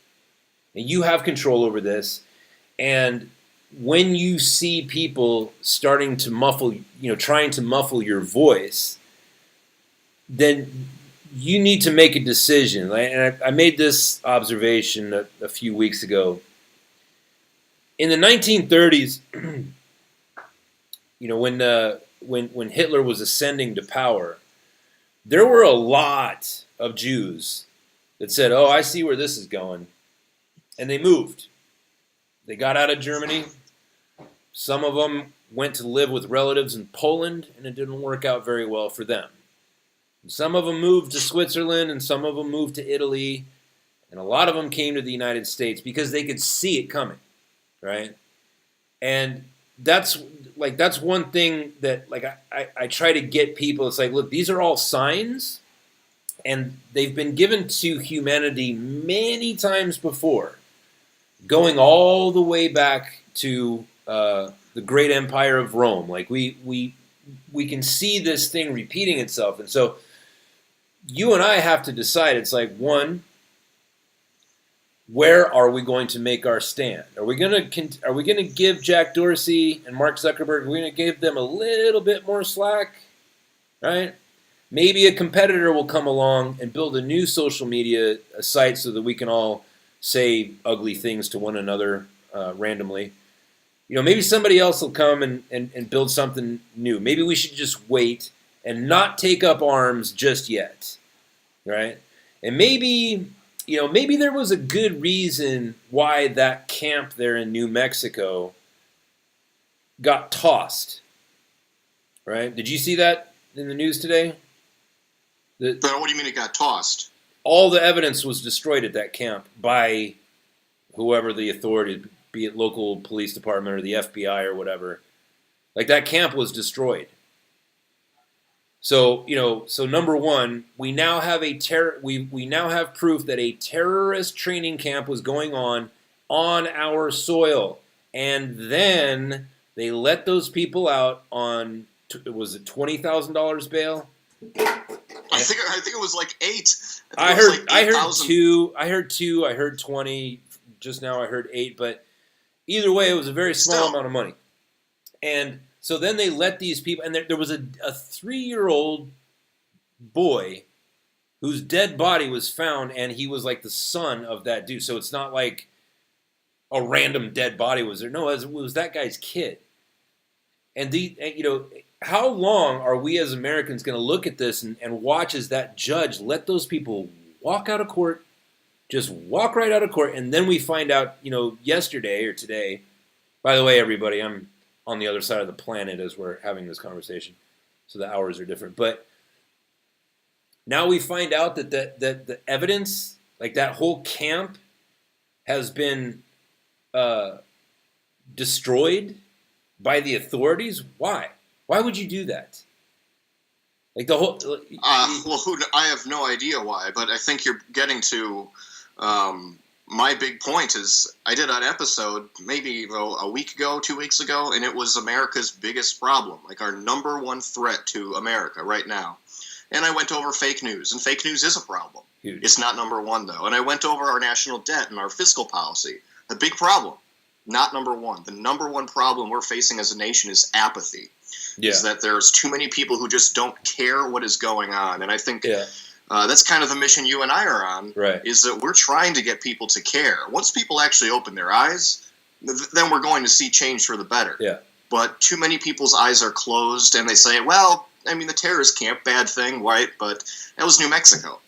and you have control over this, and when you see people starting to muffle, trying to muffle your voice, then you need to make a decision. And I made this observation a few weeks ago. In the 1930s, when Hitler was ascending to power, there were a lot of Jews that said, "Oh, I see where this is going," and they moved. They got out of Germany. Some of them went to live with relatives in Poland, and it didn't work out very well for them. Some of them moved to Switzerland, and some of them moved to Italy, and a lot of them came to the United States because they could see it coming, right? And that's one thing that I try to get people. It's like, look, these are all signs, and they've been given to humanity many times before, going all the way back to the great empire of Rome. Like we can see this thing repeating itself, and so you and I have to decide. It's like, one, where are we going to make our stand? Are we going to give Jack Dorsey and Mark Zuckerberg? Are we going to give them a little bit more slack, right? Maybe a competitor will come along and build a new social media site so that we can all say ugly things to one another randomly. Maybe somebody else will come and build something new. Maybe we should just wait and not take up arms just yet, right? And maybe there was a good reason why that camp there in New Mexico got tossed, right? Did you see that in the news today? What do you mean it got tossed? All the evidence was destroyed at that camp by whoever the authority, be it local police department or the FBI or whatever. Like that camp was destroyed. So, so number one, we now have we now have proof that a terrorist training camp was going on our soil. And then they let those people out on, was it $20,000 bail? I think it was like 8. I heard 2. I heard 2. I heard 20. Just now I heard 8. But either way, it was a very small amount of money. And so then they let these people, and there was a 3-year-old boy whose dead body was found, and he was like the son of that dude. So it's not like a random dead body was there. No, it was that guy's kid. And how long are we as Americans going to look at this and watch as that judge let those people walk out of court, just walk right out of court, and then we find out, yesterday or today, by the way, everybody, I'm on the other side of the planet as we're having this conversation, so the hours are different. But now we find out that the evidence, like that whole camp, has been destroyed by the authorities. Why? Why would you do that? Like the whole. I have no idea why, but I think you're getting to. My big point is I did an episode maybe a week ago, 2 weeks ago, and it was America's biggest problem, like our number one threat to America right now. And I went over fake news, and fake news is a problem. Huge. It's not number one, though. And I went over our national debt and our fiscal policy. A big problem. Not number one. The number one problem we're facing as a nation is apathy. Yeah. Is that there's too many people who just don't care what is going on. And I think that's kind of the mission you and I are on, right. is that we're trying to get people to care. Once people actually open their eyes, then we're going to see change for the better. Yeah. But too many people's eyes are closed, and they say, well, I mean, the terrorist camp, bad thing, right? But that was New Mexico.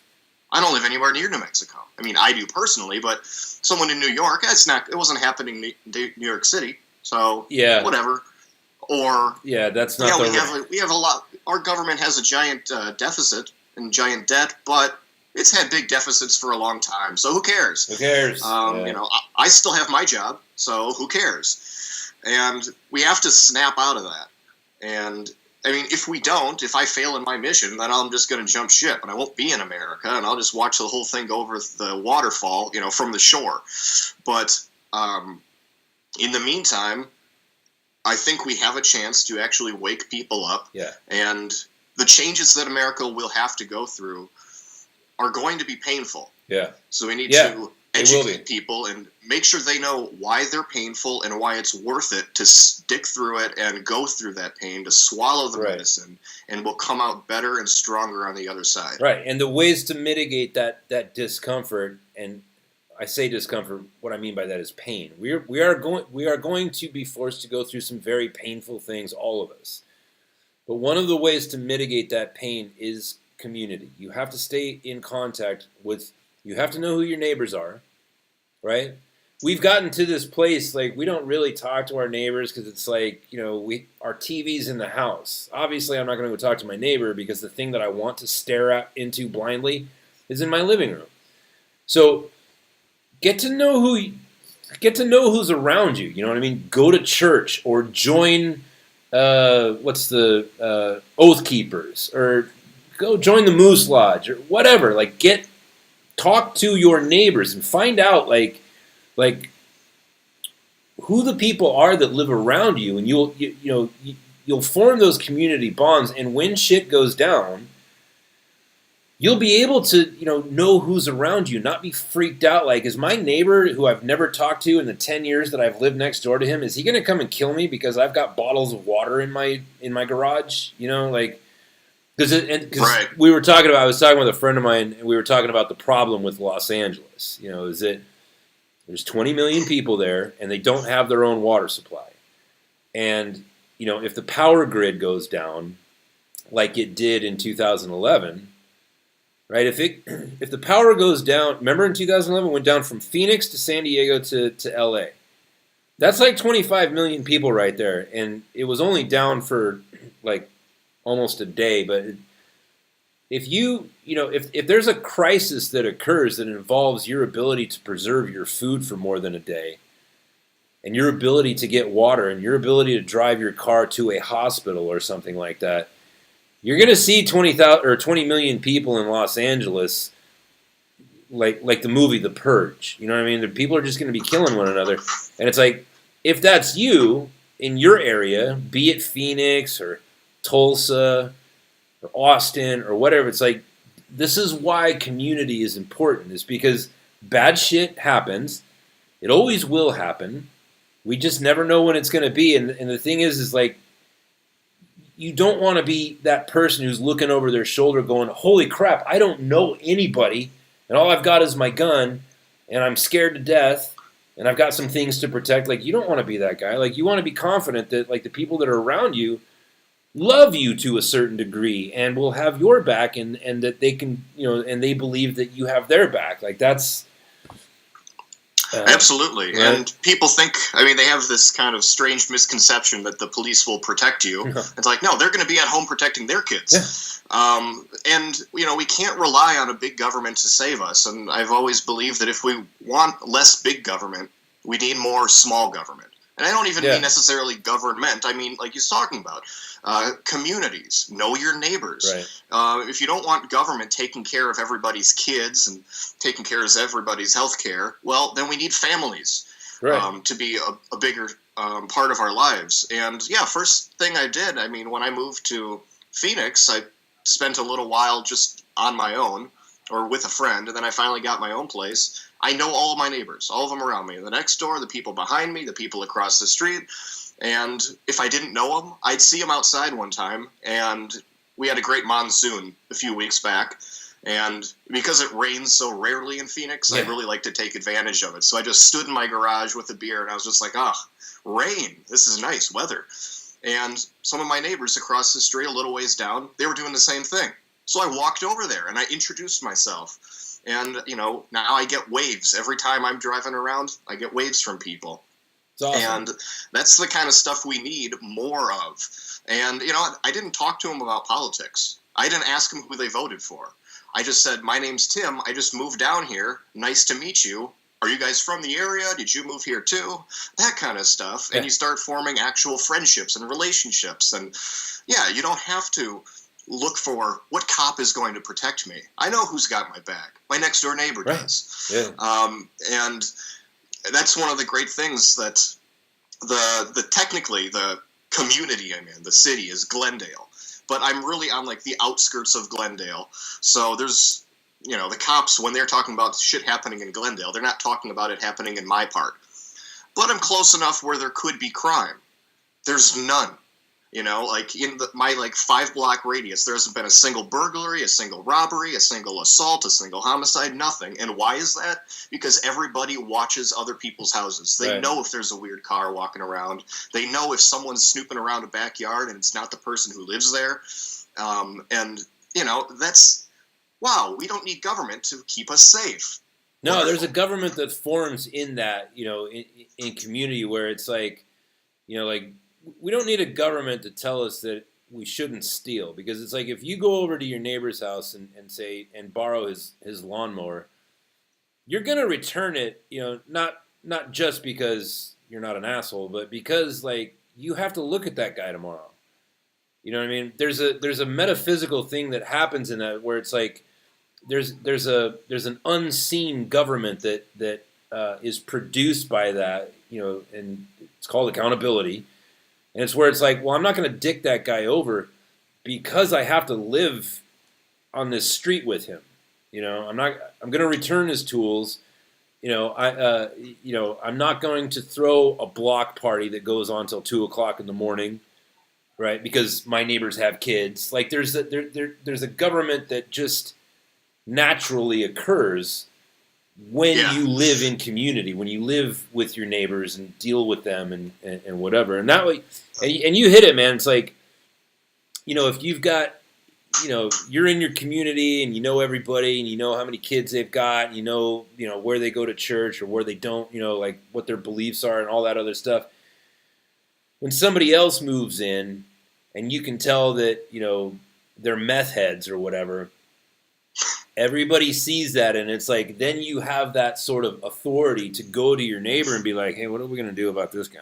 I don't live anywhere near New Mexico. I mean, I do personally, but someone in New York, it wasn't happening in New York City, so whatever. Or that's not. We have a lot. Our government has a giant deficit and giant debt, but it's had big deficits for a long time. So who cares? Who cares? I still have my job, so who cares? And we have to snap out of that. And I mean, if I fail in my mission, then I'm just going to jump ship, and I won't be in America, and I'll just watch the whole thing go over the waterfall, from the shore. But in the meantime, I think we have a chance to actually wake people up. Yeah. And the changes that America will have to go through are going to be painful. Yeah. So we need to educate people and make sure they know why they're painful and why it's worth it to stick through it and go through that pain, to swallow the medicine, and we'll come out better and stronger on the other side. Right. And the ways to mitigate that discomfort, and I say discomfort, what I mean by that is pain. We are going to be forced to go through some very painful things, all of us. But one of the ways to mitigate that pain is community. You have to stay in contact with, you have to know who your neighbors are, right? We've gotten to this place, like, we don't really talk to our neighbors because it's like, our TV's in the house. Obviously, I'm not going to go talk to my neighbor because the thing that I want to stare into blindly is in my living room. So get to know who's around you. You know what I mean? Go to church or join Oath Keepers, or go join the Moose Lodge or whatever. Like, talk to your neighbors and find out like who the people are that live around you, and you'll form those community bonds. And when shit goes down, you'll be able to know who's around you, not be freaked out. Like, is my neighbor, who I've never talked to in the 10 years that I've lived next door to him, is he going to come and kill me because I've got bottles of water in my garage? Because we were talking about, I was talking with a friend of mine, and we were talking about the problem with Los Angeles. Is that there's 20 million people there, and they don't have their own water supply. And if the power grid goes down, like it did in 2011. Right, if the power goes down, remember in 2011 it went down from Phoenix to San Diego to LA. That's like 25 million people right there, and it was only down for like almost a day. But if there's a crisis that occurs that involves your ability to preserve your food for more than a day, and your ability to get water, and your ability to drive your car to a hospital or something like that, you're going to see 20 million people in Los Angeles, like the movie The Purge. You know what I mean? The people are just going to be killing one another. And it's like, if that's you in your area, be it Phoenix or Tulsa or Austin or whatever, it's like, this is why community is important. Is because bad shit happens. It always will happen. We just never know when it's going to be. And the thing is like, you don't want to be that person who's looking over their shoulder going, holy crap, I don't know anybody, and all I've got is my gun, and I'm scared to death, and I've got some things to protect. Like, you don't want to be that guy. Like, you want to be confident that, like, the people that are around you love you to a certain degree and will have your back, and that they can, and they believe that you have their back. Like, that's... Absolutely. Right? And people think, they have this kind of strange misconception that the police will protect you. It's like, no, they're going to be at home protecting their kids. Yeah. And we can't rely on a big government to save us. And I've always believed that if we want less big government, we need more small government. And I don't even mean necessarily government. I mean, like he's talking about, communities. Know your neighbors. Right. If you don't want government taking care of everybody's kids and taking care of everybody's health care, well, then we need families to be a bigger part of our lives. And, first thing I did, when I moved to Phoenix, I spent a little while just on my own or with a friend, and then I finally got my own place. I know all of my neighbors, all of them around me. The next door, the people behind me, the people across the street. And if I didn't know them, I'd see them outside one time. And we had a great monsoon a few weeks back. And because it rains so rarely in Phoenix, I really like to take advantage of it. So I just stood in my garage with a beer, and I was just like, rain. This is nice weather. And some of my neighbors across the street, a little ways down, they were doing the same thing. So I walked over there, and I introduced myself. And, now I get waves. Every time I'm driving around, I get waves from people. Awesome. And that's the kind of stuff we need more of. And, I didn't talk to them about politics. I didn't ask them who they voted for. I just said, my name's Tim. I just moved down here. Nice to meet you. Are you guys from the area? Did you move here too? That kind of stuff. Yeah. And you start forming actual friendships and relationships. And, you don't have to look for what cop is going to protect me. I know who's got my back. My next door neighbor does. Yeah. And that's one of the great things that technically the community I'm in, the city, is Glendale. But I'm really on the outskirts of Glendale. So there's, the cops, when they're talking about shit happening in Glendale, they're not talking about it happening in my part. But I'm close enough where there could be crime. There's none. In my 5-block radius, there hasn't been a single burglary, a single robbery, a single assault, a single homicide, nothing. And why is that? Because everybody watches other people's houses. They know if there's a weird car walking around. They know if someone's snooping around a backyard and it's not the person who lives there. That's, wow, we don't need government to keep us safe. No, wonderful. There's a government that forms in that, in community where it's we don't need a government to tell us that we shouldn't steal, because it's if you go over to your neighbor's house and borrow his lawnmower, you're going to return it, not just because you're not an asshole, but because you have to look at that guy tomorrow. You know what I mean? There's a metaphysical thing that happens in that where it's there's an unseen government that is produced by that, and it's called accountability. And it's where it's well, I'm not going to dick that guy over because I have to live on this street with him. I'm going to return his tools. I'm not going to throw a block party that goes on till 2:00 in the morning, right? Because my neighbors have kids. There's a government that just naturally occurs when you live in community, when you live with your neighbors and deal with them and whatever. And that way, and you hit it, man. It's if you've got, you're in your community and you know everybody and you know how many kids they've got, where they go to church or where they don't, what their beliefs are and all that other stuff. When somebody else moves in and you can tell that, they're meth heads or whatever, everybody sees that, and it's then you have that sort of authority to go to your neighbor and be like, hey, what are we going to do about this guy?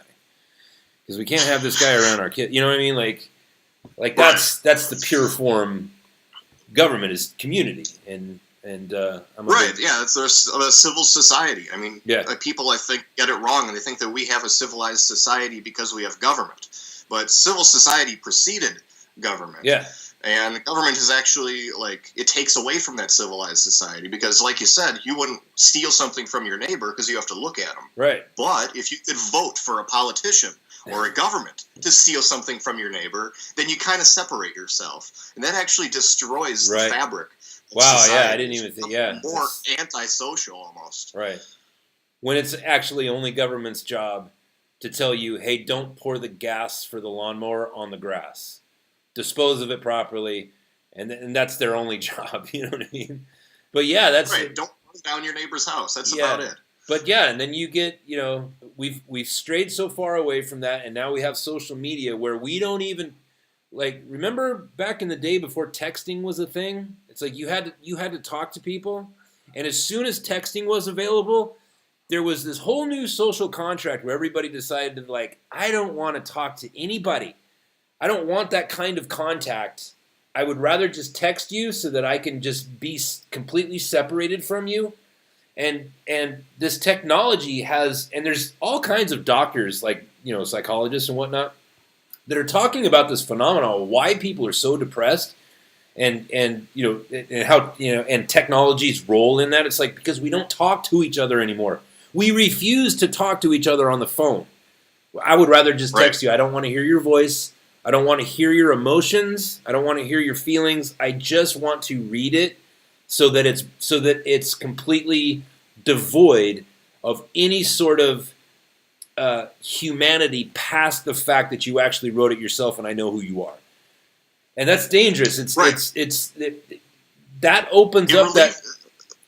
Because we can't have this guy around our kid. You know what I mean? That's the pure form government is community, and right, yeah, it's a civil society. I mean, people I think get it wrong, and they think that we have a civilized society because we have government, but civil society preceded government. Yeah. And government is actually, it takes away from that civilized society because, like you said, you wouldn't steal something from your neighbor because you have to look at them. Right. But if you could vote for a politician or a government to steal something from your neighbor, then you kind of separate yourself. And that actually destroys the fabric of society. I didn't even think, more antisocial almost. Right. When it's actually only government's job to tell you, hey, don't pour the gas for the lawnmower on the grass. Dispose of it properly, and that's their only job. You know what I mean? But that's right. Don't burn down your neighbor's house. That's about it. But and then you get, we've strayed so far away from that, and now we have social media where we don't even remember back in the day before texting was a thing. It's you had to talk to people, and as soon as texting was available, there was this whole new social contract where everybody decided to I don't want to talk to anybody. I don't want that kind of contact. I would rather just text you so that I can just be completely separated from you. And this technology has, and there's all kinds of doctors, psychologists and whatnot, that are talking about this phenomenon, why people are so depressed. and and how and technology's role in that. It's like because we don't talk to each other anymore. We refuse to talk to each other on the phone. I would rather just text you. I don't want to hear your voice. I don't want to hear your emotions. I don't want to hear your feelings. I just want to read it so that it's completely devoid of any sort of humanity past the fact that you actually wrote it yourself and I know who you are. And that's dangerous. That opens up that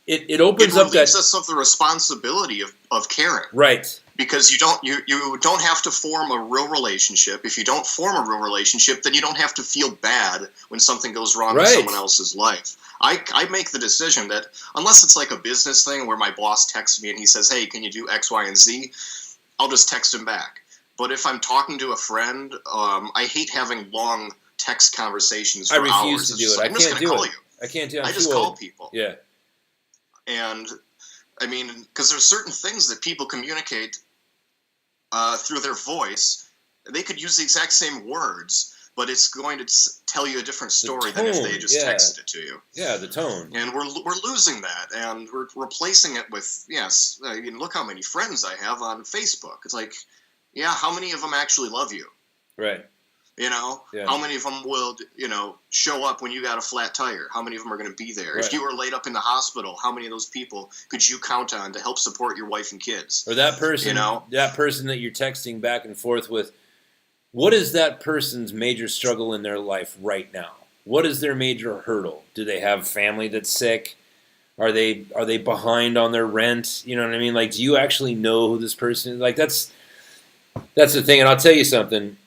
it opens up that relieves us of the responsibility of caring. Right. Because you don't have to form a real relationship. If you don't form a real relationship, then you don't have to feel bad when something goes wrong in someone else's life. I make the decision that unless it's like a business thing where my boss texts me and he says, "Hey, can you do X, Y, and Z?" I'll just text him back. But if I'm talking to a friend, I hate having long text conversations for hours. I refuse to do it. I can't do it. I can't do it. I just call people. Yeah. And I mean, because there's certain things that people communicate through their voice. They could use the exact same words, but it's going to tell you a different story than if they just texted it to you. Yeah, the tone. And we're losing that, and we're replacing it with, look how many friends I have on Facebook. It's like, how many of them actually love you? Right. How many of them will, show up when you got a flat tire? How many of them are going to be there? Right. If you were laid up in the hospital, how many of those people could you count on to help support your wife and kids? Or that person, that person that you're texting back and forth with, what is that person's major struggle in their life right now? What is their major hurdle? Do they have family that's sick? Are they behind on their rent? You know what I mean? Like, do you actually know who this person is? Like, that's the thing. And I'll tell you something.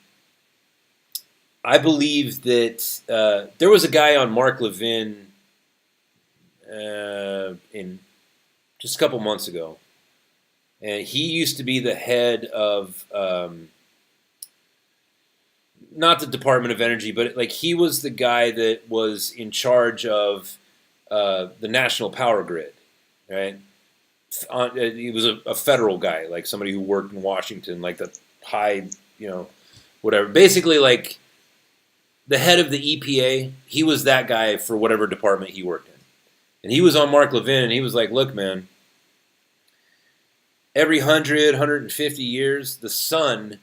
I believe that there was a guy on Mark Levin in just a couple months ago, and he used to be the head of not the Department of Energy, but like he was the guy that was in charge of the national power grid, right? He was a federal guy, like somebody who worked in Washington, like the high, whatever. Basically, like. The head of the EPA, he was that guy for whatever department he worked in. And he was on Mark Levin, and he was like, look, man, every 150 years, the sun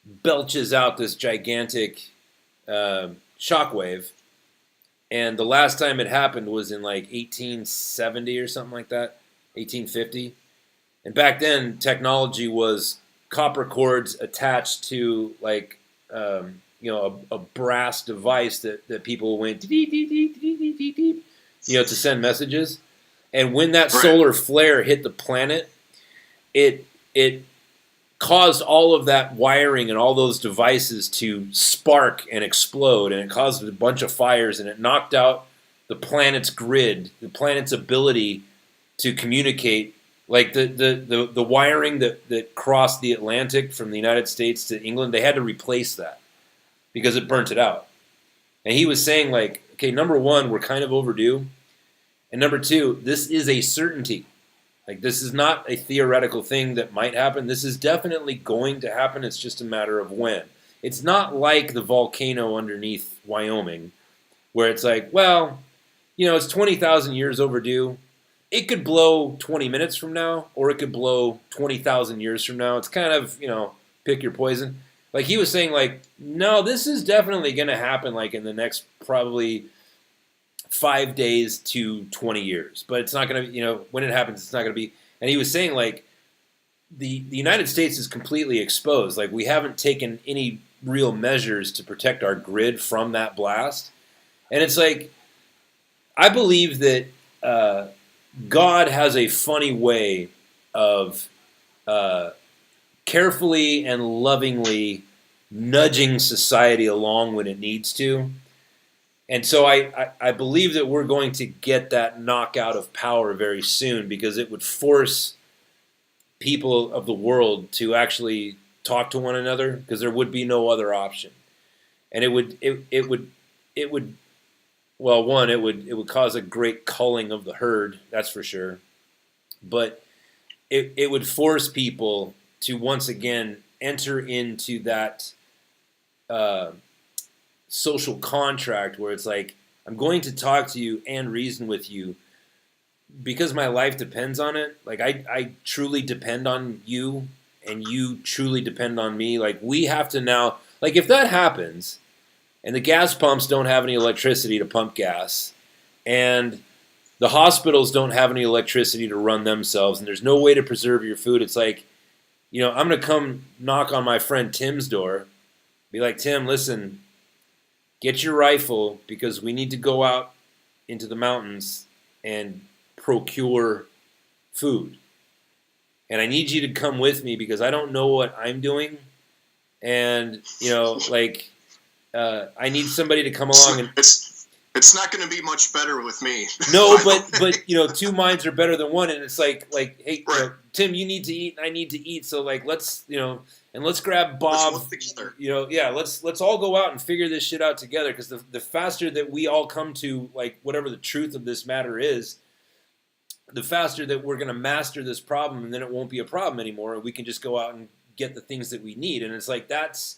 belches out this gigantic shockwave. And the last time it happened was in like 1870 or something like that, 1850. And back then, technology was copper cords attached to like... a brass device that people went to send messages. And when that solar flare hit the planet, it caused all of that wiring and all those devices to spark and explode, and it caused a bunch of fires, and it knocked out the planet's grid, the planet's ability to communicate. Like the wiring that crossed the Atlantic from the United States to England, they had to replace that. Because it burnt it out. And he was saying, like, okay, number one, we're kind of overdue. And number two, this is a certainty. Like, this is not a theoretical thing that might happen. This is definitely going to happen. It's just a matter of when. It's not like the volcano underneath Wyoming, where it's like, well, it's 20,000 years overdue. It could blow 20 minutes from now, or it could blow 20,000 years from now. It's kind of, pick your poison. Like he was saying, like, no, this is definitely going to happen like in the next probably 5 days to 20 years. But it's not going to, when it happens, it's not going to be. And he was saying, like, the United States is completely exposed. Like, we haven't taken any real measures to protect our grid from that blast. And it's like, I believe that God has a funny way of carefully and lovingly nudging society along when it needs to. And so I believe that we're going to get that knockout of power very soon, because it would force people of the world to actually talk to one another, because there would be no other option. And it would cause a great culling of the herd, that's for sure. But it would force people to once again enter into that social contract where it's like, I'm going to talk to you and reason with you because my life depends on it. Like I truly depend on you and you truly depend on me. Like we have to now, like if that happens and the gas pumps don't have any electricity to pump gas and the hospitals don't have any electricity to run themselves and there's no way to preserve your food, it's like, I'm going to come knock on my friend Tim's door, be like, Tim, listen, get your rifle because we need to go out into the mountains and procure food. And I need you to come with me because I don't know what I'm doing. And, I need somebody to come along. And it's not going to be much better with me. No, but two minds are better than one. And it's like hey, right. Tim, you need to eat, and I need to eat. So let's, and let's grab Bob. Let's work together. Let's all go out and figure this shit out together. Because the faster that we all come to whatever the truth of this matter is, the faster that we're going to master this problem, and then it won't be a problem anymore. And we can just go out and get the things that we need. And it's like that's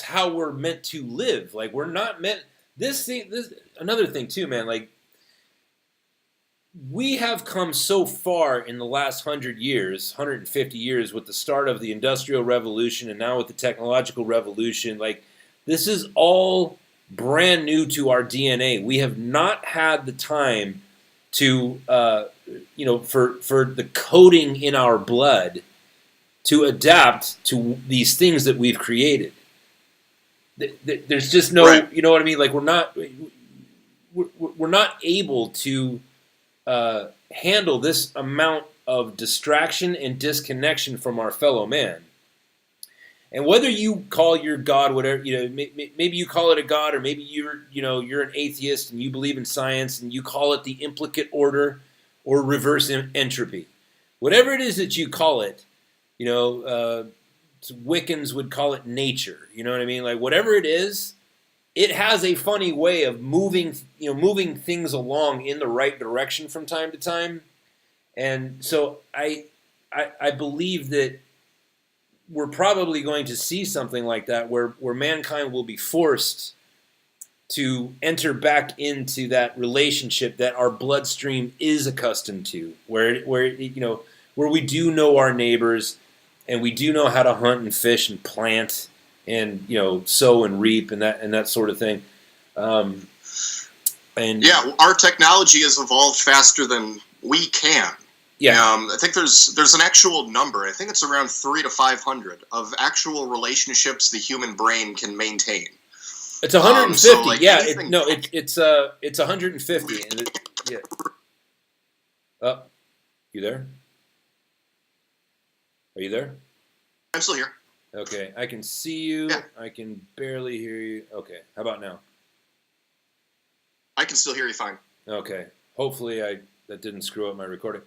how we're meant to live. Like we're not meant. This another thing too, man. Like we have come so far in the last 100 years, 150 years, with the start of the Industrial Revolution, and now with the technological revolution. Like this is all brand new to our DNA. We have not had the time to, for the coding in our blood to adapt to these things that we've created. There's just no, right. You know what I mean? Like we're not able to handle this amount of distraction and disconnection from our fellow man. And whether you call your God whatever, maybe you call it a God, or maybe you're an atheist and you believe in science and you call it the implicate order or reverse entropy. Whatever it is that you call it, Wiccans would call it nature. You know what I mean? Like whatever it is, it has a funny way of moving things along in the right direction from time to time. And so I believe that we're probably going to see something like that where mankind will be forced to enter back into that relationship that our bloodstream is accustomed to, where we do know our neighbors and we do know how to hunt and fish and plant and sow and reap and that sort of thing. And yeah, our technology has evolved faster than we can. Yeah, I think there's an actual number. I think it's around 300 to 500 of actual relationships the human brain can maintain. It's 150. So It's 150. And yeah. Oh, you there? Are you there? I'm still here. Okay, I can see you. Yeah. I can barely hear you. Okay, how about now? I can still hear you fine. Okay, hopefully that didn't screw up my recording.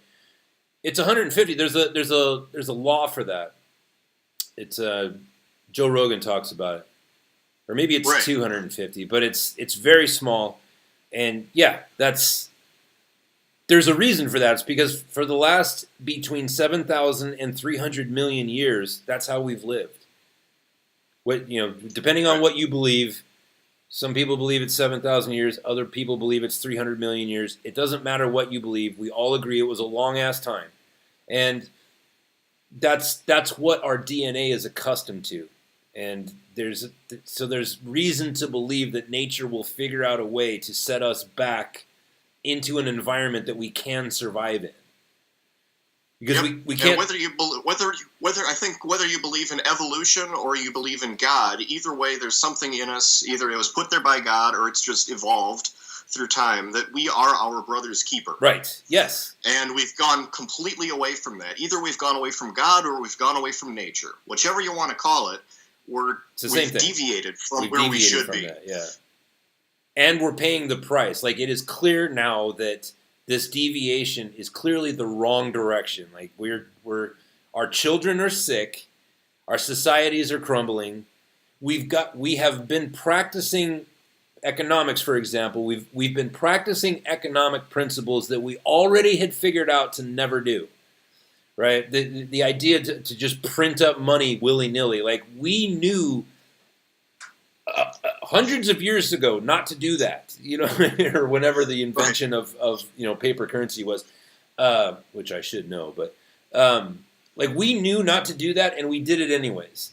It's 150. There's a law for that. It's Joe Rogan talks about it, or maybe it's right. 250, but it's very small, and yeah, there's a reason for that. It's because for the last between 7,000 and 300 million years, that's how we've lived. Depending on what you believe, some people believe it's 7,000 years, other people believe it's 300 million years. It doesn't matter what you believe. We all agree it was a long-ass time. And that's what our DNA is accustomed to. And there's reason to believe that nature will figure out a way to set us back into an environment that we can survive in. Because we can't. And whether you believe in evolution or you believe in God, either way, there's something in us. Either it was put there by God, or it's just evolved through time. That we are our brother's keeper. Right. Yes. And we've gone completely away from that. Either we've gone away from God, or we've gone away from nature. Whichever you want to call it, we've deviated from where we should be. That, yeah. And we're paying the price. Like it is clear now that this deviation is clearly the wrong direction. Like our children are sick, our societies are crumbling. We have been practicing economics, for example. We've been practicing economic principles that we already had figured out to never do. Right? The idea to just print up money willy-nilly. Like we knew hundreds of years ago not to do that, or whenever the invention of paper currency was, which I should know, but like we knew not to do that and we did it anyways.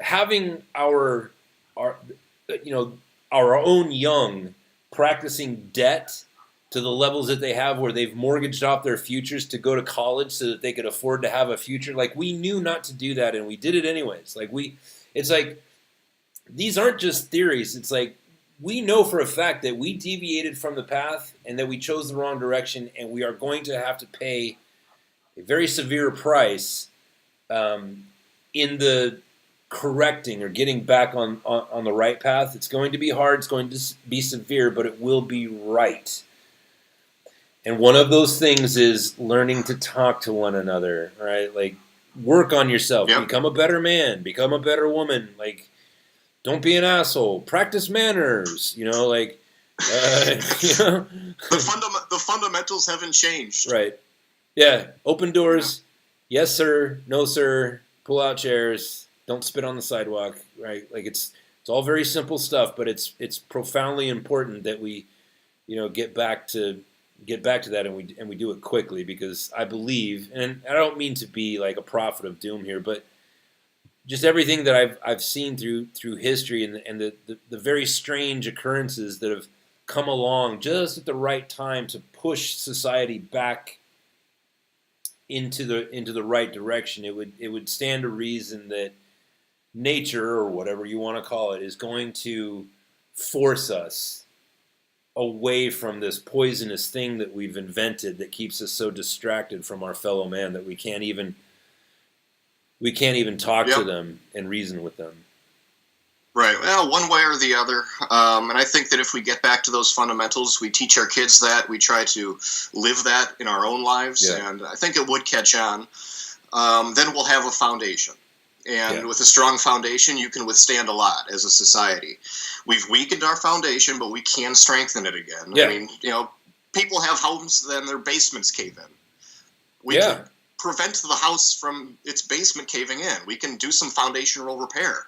Having our our own young practicing debt to the levels that they have, where they've mortgaged off their futures to go to college so that they could afford to have a future. Like we knew not to do that and we did it anyways. It's like, these aren't just theories. It's like, we know for a fact that we deviated from the path and that we chose the wrong direction, and we are going to have to pay a very severe price in the correcting or getting back on the right path. It's going to be hard. It's going to be severe, but it will be right. And one of those things is learning to talk to one another, right? Like, work on yourself. Yep. Become a better man. Become a better woman. Like, don't be an asshole. Practice manners. The fundamentals haven't changed. Right. Yeah. Open doors. Yeah. Yes, sir. No, sir. Pull out chairs. Don't spit on the sidewalk. Right. Like, it's all very simple stuff, but it's profoundly important that we, get back to that, and we do it quickly, because I believe, and I don't mean to be like a prophet of doom here, but just everything that I've seen through history, and the very strange occurrences that have come along just at the right time to push society back into the right direction, it would stand to reason that nature, or whatever you want to call it, is going to force us away from this poisonous thing that we've invented that keeps us so distracted from our fellow man that we can't even talk to them and reason with them. Right. Well, one way or the other. And I think that if we get back to those fundamentals, we teach our kids that, we try to live that in our own lives, and I think it would catch on. Then we'll have a foundation. And with a strong foundation, you can withstand a lot as a society. We've weakened our foundation, but we can strengthen it again. Yeah. I mean, people have homes, then their basements cave in. We can prevent the house from its basement caving in. We can do some foundational repair.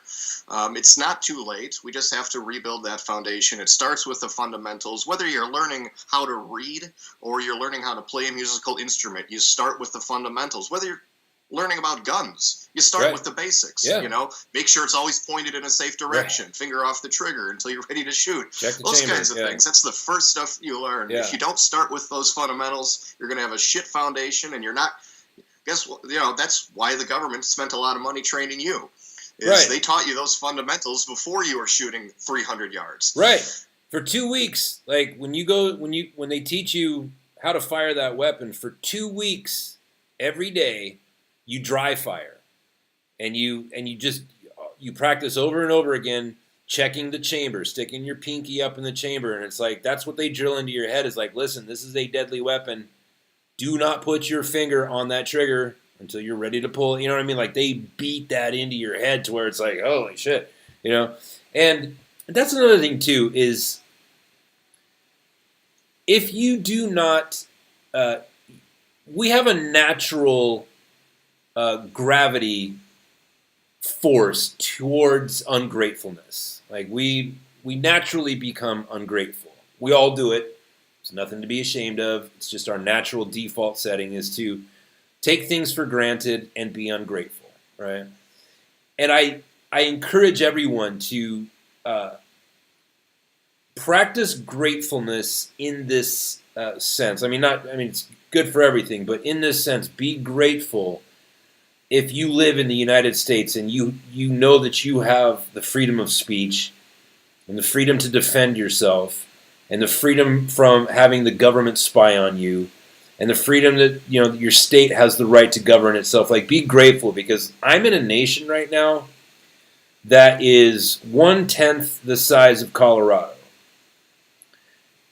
It's not too late. We just have to rebuild that foundation. It starts with the fundamentals. Whether you're learning how to read or you're learning how to play a musical instrument, you start with the fundamentals. Whether you're learning about guns, you start with the basics. Make sure it's always pointed in a safe direction. Finger off the trigger until you're ready to shoot. Those kinds of things. That's the first stuff you learn. If you don't start with those fundamentals, you're going to have a shit foundation, and you're not. Guess what? That's why the government spent a lot of money training you. They taught you those fundamentals before you were shooting 300 yards. Right. For 2 weeks, like when they teach you how to fire that weapon, for 2 weeks every day, you dry fire, and you practice over and over again, checking the chamber, sticking your pinky up in the chamber, and it's like, that's what they drill into your head, is like, listen, this is a deadly weapon. Do not put your finger on that trigger until you're ready to pull. You know what I mean? Like, they beat that into your head to where it's like, holy shit, And that's another thing too, is if you do not, we have a natural gravity force towards ungratefulness. Like, we naturally become ungrateful. We all do it. It's nothing to be ashamed of. It's just our natural default setting is to take things for granted and be ungrateful, right? And I encourage everyone to practice gratefulness in this sense. It's good for everything, but in this sense, be grateful if you live in the United States and you know that you have the freedom of speech and the freedom to defend yourself and the freedom from having the government spy on you and the freedom that your state has the right to govern itself. Like, be grateful, because I'm in a nation right now that is 1/10 the size of Colorado.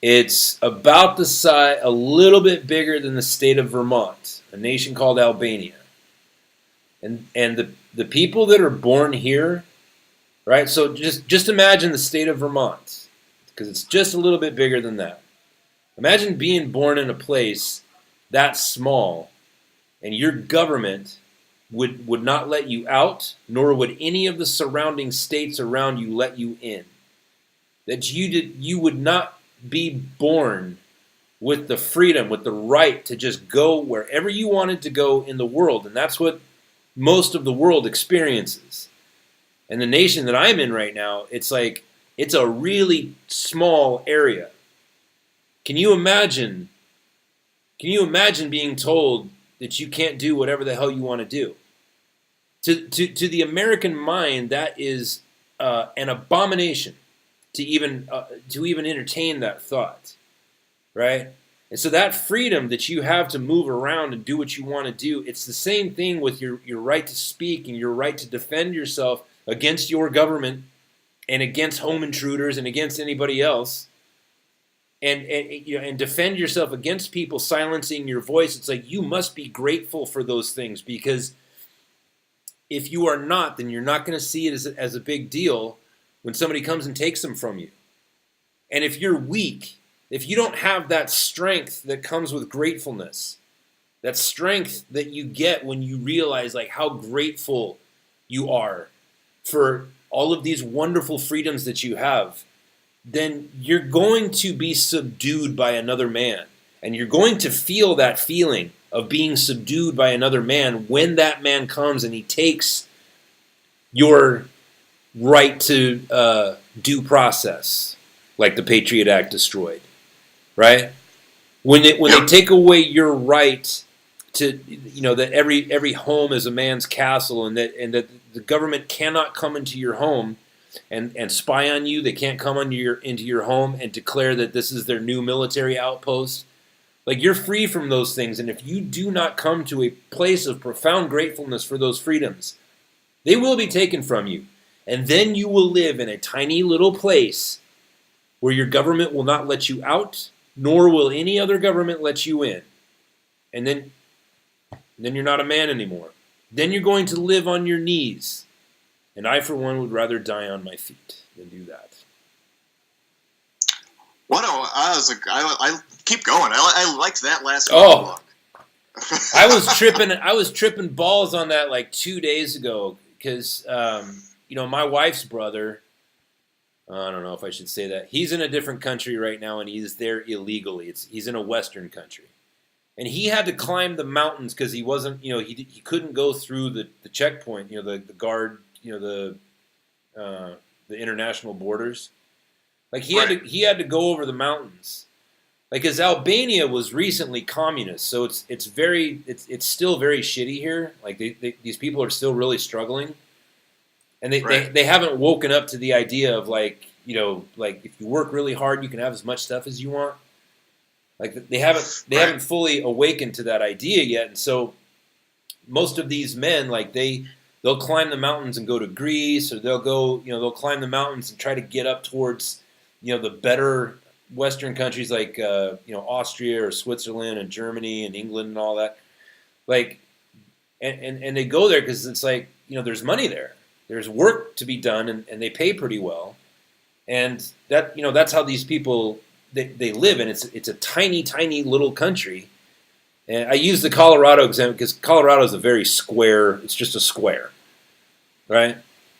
It's about the size, a little bit bigger than the state of Vermont, a nation called Albania. And the people that are born here, right? So just imagine the state of Vermont, because it's just a little bit bigger than that. Imagine being born in a place that small, and your government would not let you out, nor would any of the surrounding states around you let you in. That you would not be born with the freedom, with the right to just go wherever you wanted to go in the world. And that's what most of the world experiences. And the nation that I'm in right now, it's like, it's a really small area. Can you imagine being told that you can't do whatever the hell you want to do? To the American mind, that is an abomination to even entertain that thought, right? And so that freedom that you have to move around and do what you want to do, it's the same thing with your right to speak and your right to defend yourself against your government and against home intruders and against anybody else, and defend yourself against people silencing your voice. It's like you must be grateful for those things, because if you are not, then you're not going to see it as a big deal when somebody comes and takes them from you. And if you're weak, if you don't have that strength that comes with gratefulness, that strength that you get when you realize like how grateful you are for all of these wonderful freedoms that you have, then you're going to be subdued by another man. And you're going to feel that feeling of being subdued by another man when that man comes and he takes your right to due process, like the Patriot Act destroyed, right? When they take away your right to, that every home is a man's castle, and that the government cannot come into your home and spy on you. They can't come into your home and declare that this is their new military outpost. Like, you're free from those things, and if you do not come to a place of profound gratefulness for those freedoms, they will be taken from you. And then you will live in a tiny little place where your government will not let you out, nor will any other government let you in. And then you're not a man anymore. Then you're going to live on your knees. And I, for one, would rather die on my feet than do that. I keep going. I liked that last monologue. I was tripping balls on that like 2 days ago because my wife's brother, I don't know if I should say that, he's in a different country right now, and he's there illegally. He's in a Western country, and he had to climb the mountains because he wasn't, he couldn't go through the checkpoint, the guard, the international borders. Like he had to go over the mountains. Like, because Albania was recently communist, so it's still very shitty here. Like these people are still really struggling, and they haven't woken up to the idea of like if you work really hard, you can have as much stuff as you want. Like they haven't fully awakened to that idea yet, and so most of these men, like they'll climb the mountains and go to Greece, or they'll climb the mountains and try to get up towards the better Western countries like Austria or Switzerland and Germany and England and all that. Like, and they go there because it's like there's money there, there's work to be done, and they pay pretty well, and that that's how these people they live, and it's a tiny little country. And I use the Colorado example because Colorado is a very square. It's just a square, right?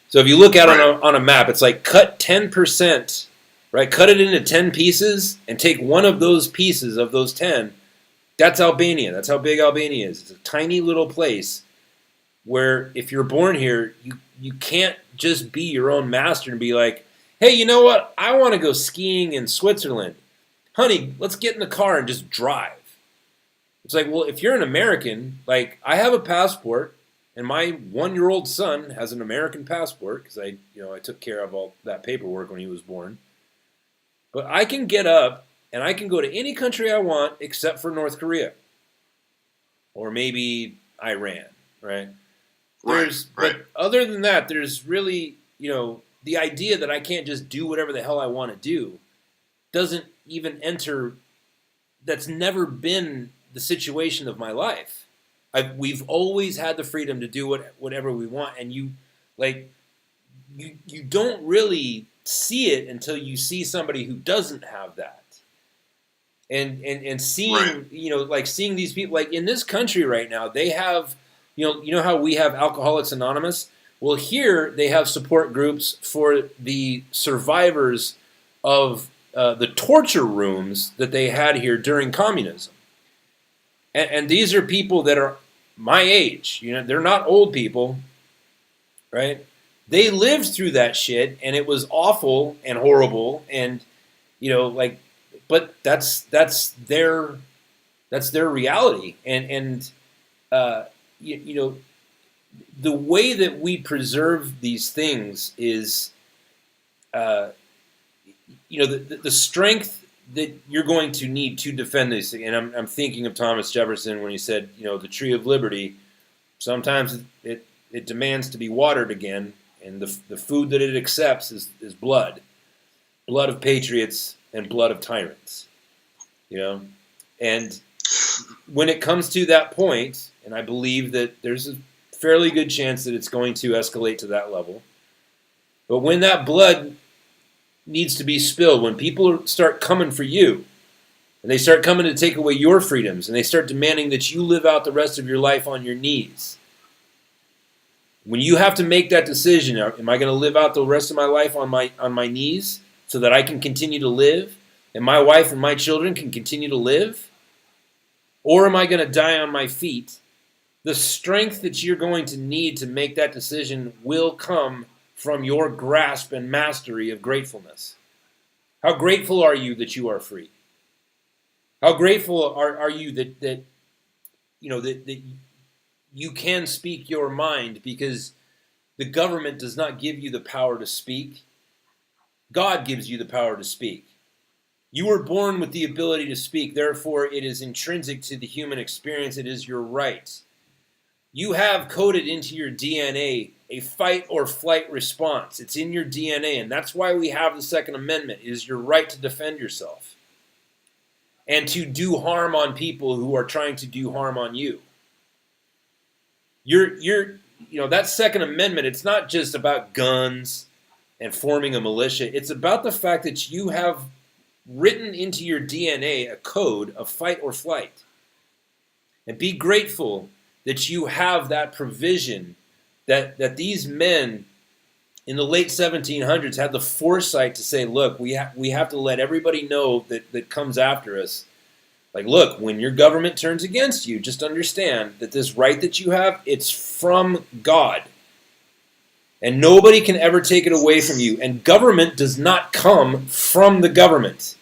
So if you look at it on a map, it's like cut 10%. Right, cut it into 10 pieces and take one of those pieces of those 10. That's Albania. That's how big Albania is. It's a tiny little place where if you're born here, you can't just be your own master and be like, hey, you know what? I want to go skiing in Switzerland. Honey, let's get in the car and just drive. It's like, well, if you're an American, like I have a passport, and my 1-year-old son has an American passport because I took care of all that paperwork when he was born. But I can get up and I can go to any country I want except for North Korea. Or maybe Iran, right? But other than that, there's really, the idea that I can't just do whatever the hell I want to do doesn't even enter. That's never been the situation of my life. We've always had the freedom to do whatever we want, and you don't really see it until you see somebody who doesn't have that, and seeing seeing these people, like in this country right now, they have You know how we have Alcoholics Anonymous? Well, here they have support groups for the survivors of the torture rooms that they had here during communism. And these are people that are my age. You know, they're not old people, right? They lived through that shit, and it was awful and horrible, and but that's their reality, and the way that we preserve these things is, the strength that you're going to need to defend this. And I'm thinking of Thomas Jefferson when he said, the tree of liberty, sometimes it demands to be watered again, and the food that it accepts is blood of patriots and blood of tyrants. And when it comes to that point, and I believe that there's a fairly good chance that it's going to escalate to that level, but when that blood needs to be spilled, when people start coming for you, and they start coming to take away your freedoms, and they start demanding that you live out the rest of your life on your knees, when you have to make that decision, am I going to live out the rest of my life on my knees so that I can continue to live, and my wife and my children can continue to live? Or am I going to die on my feet? The strength that you're going to need to make that decision will come from your grasp and mastery of gratefulness. How grateful are you that you are free? How grateful are you that you can speak your mind, because the government does not give you the power to speak. God gives you the power to speak. You were born with the ability to speak, therefore it is intrinsic to the human experience. It is your right. You have coded into your DNA a fight or flight response. It's in your DNA, and that's why we have the Second Amendment. It is your right to defend yourself and to do harm on people who are trying to do harm on you. That Second Amendment, it's not just about guns and forming a militia. It's about the fact that you have written into your DNA a code of fight or flight. And be grateful that you have that provision, that these men in the late 1700s had the foresight to say, look, we have to let everybody know that comes after us. Like, look, when your government turns against you, just understand that this right that you have, it's from God. And nobody can ever take it away from you. And government does not come from the government.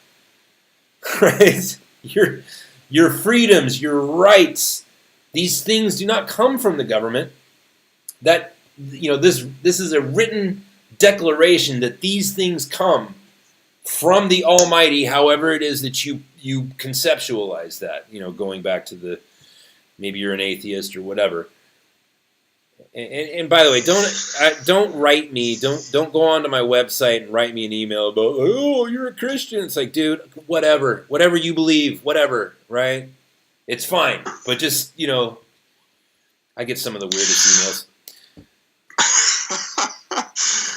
Right? Your freedoms, your rights, these things do not come from the government. That, this is a written declaration that these things come from the Almighty, however it is that you conceptualize that, going back to maybe you're an atheist or whatever. And by the way, don't write me. Don't go onto my website and write me an email about, oh, you're a Christian. It's like, dude, whatever you believe, whatever, right? It's fine, but just I get some of the weirdest emails.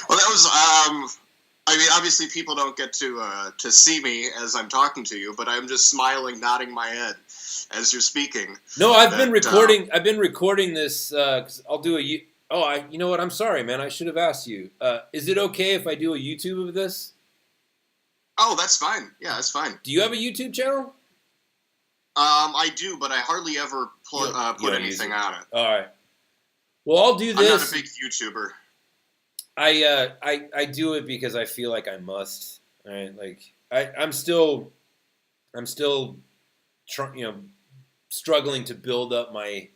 Well, that was obviously people don't get to see me as I'm talking to you, but I'm just smiling, nodding my head as you're speaking. No, I've been recording this. 'Cause I'll do you know what? I'm sorry, man. I should have asked you. Is it okay if I do a YouTube of this? Oh, that's fine. Yeah, that's fine. Do you have a YouTube channel? I do, but I hardly ever put anything on it. All right. Well, I'll do this. I'm not a big YouTuber. I do it because I feel like I must. Right? Like I'm still struggling to build up my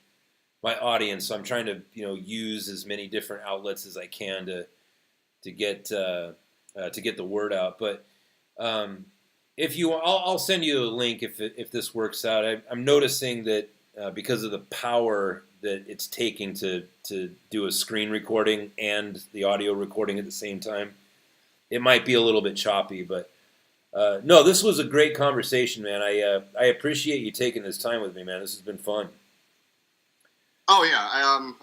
audience. So I'm trying to use as many different outlets as I can to get the word out. But I'll send you a link if this works out. I'm noticing that because of the power that it's taking to do a screen recording and the audio recording at the same time, it might be a little bit choppy. But no, this was a great conversation, man. I appreciate you taking this time with me, man. This has been fun. Oh yeah.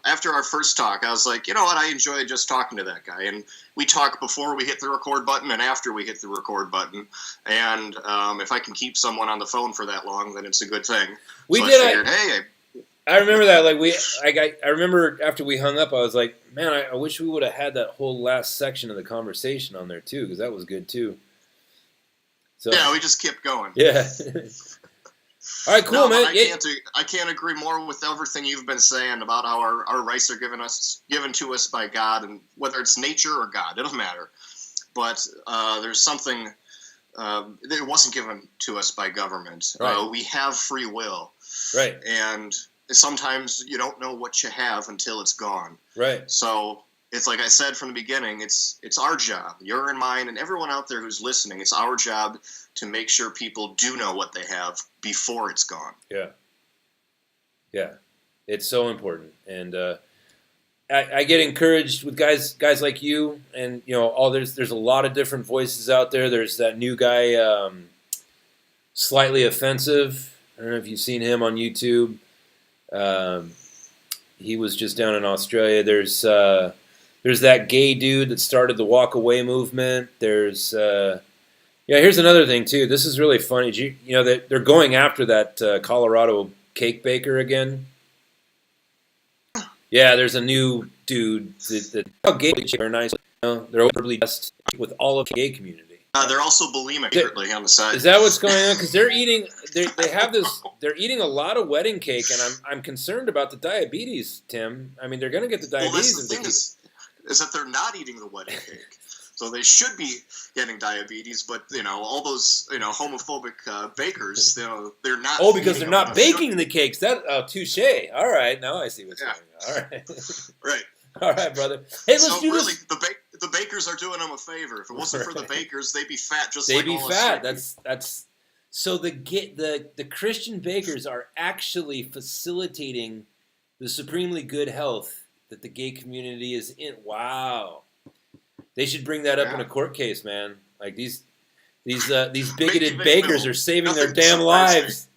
After our first talk, I was like, you know what? I enjoyed just talking to that guy, and we talk before we hit the record button and after we hit the record button. And if I can keep someone on the phone for that long, then it's a good thing. We so did. I figured, hey. I remember that. I remember after we hung up, I was like, man, I wish we would have had that whole last section of the conversation on there too, because that was good too. So yeah, we just kept going. Yeah. All right, cool, man. I can't agree more with everything you've been saying about how our rights are given to us by God, and whether it's nature or God, it doesn't matter. But there's something that wasn't given to us by government. Right. We have free will. Right. And sometimes you don't know what you have until it's gone. Right. So it's like I said from the beginning, it's our job, your and mine, and everyone out there who's listening, it's our job to make sure people do know what they have before it's gone. Yeah. Yeah. It's so important. And I get encouraged with guys like you, and there's a lot of different voices out there. There's that new guy, Slightly Offensive. I don't know if you've seen him on YouTube. He was just down in Australia. There's that gay dude that started the Walk Away movement. There's here's another thing too. This is really funny. They're going after that Colorado cake baker again. Yeah, there's a new dude that gay are nice. They're overly dressed with all of the gay community. They're also bulimic on the side. Is that what's going on? Because they're eating a lot of wedding cake, and I'm concerned about the diabetes, Tim. I mean, they're going to get the diabetes. Well, that's the thing is that they're not eating the wedding cake, so they should be getting diabetes. But all those homophobic bakers, they're not. Oh, because they're not baking the cakes. That touche. All right, now I see what's going on. All right, right. All right, brother. Hey, let's do really, this. The bakers are doing them a favor. If it wasn't for the bakers, they'd be fat just they'd like be all fat. us. That's so the Christian bakers are actually facilitating the supremely good health that the gay community is in. Wow, they should bring that up in a court case, man. Like these bigoted bakers are saving their damn lives.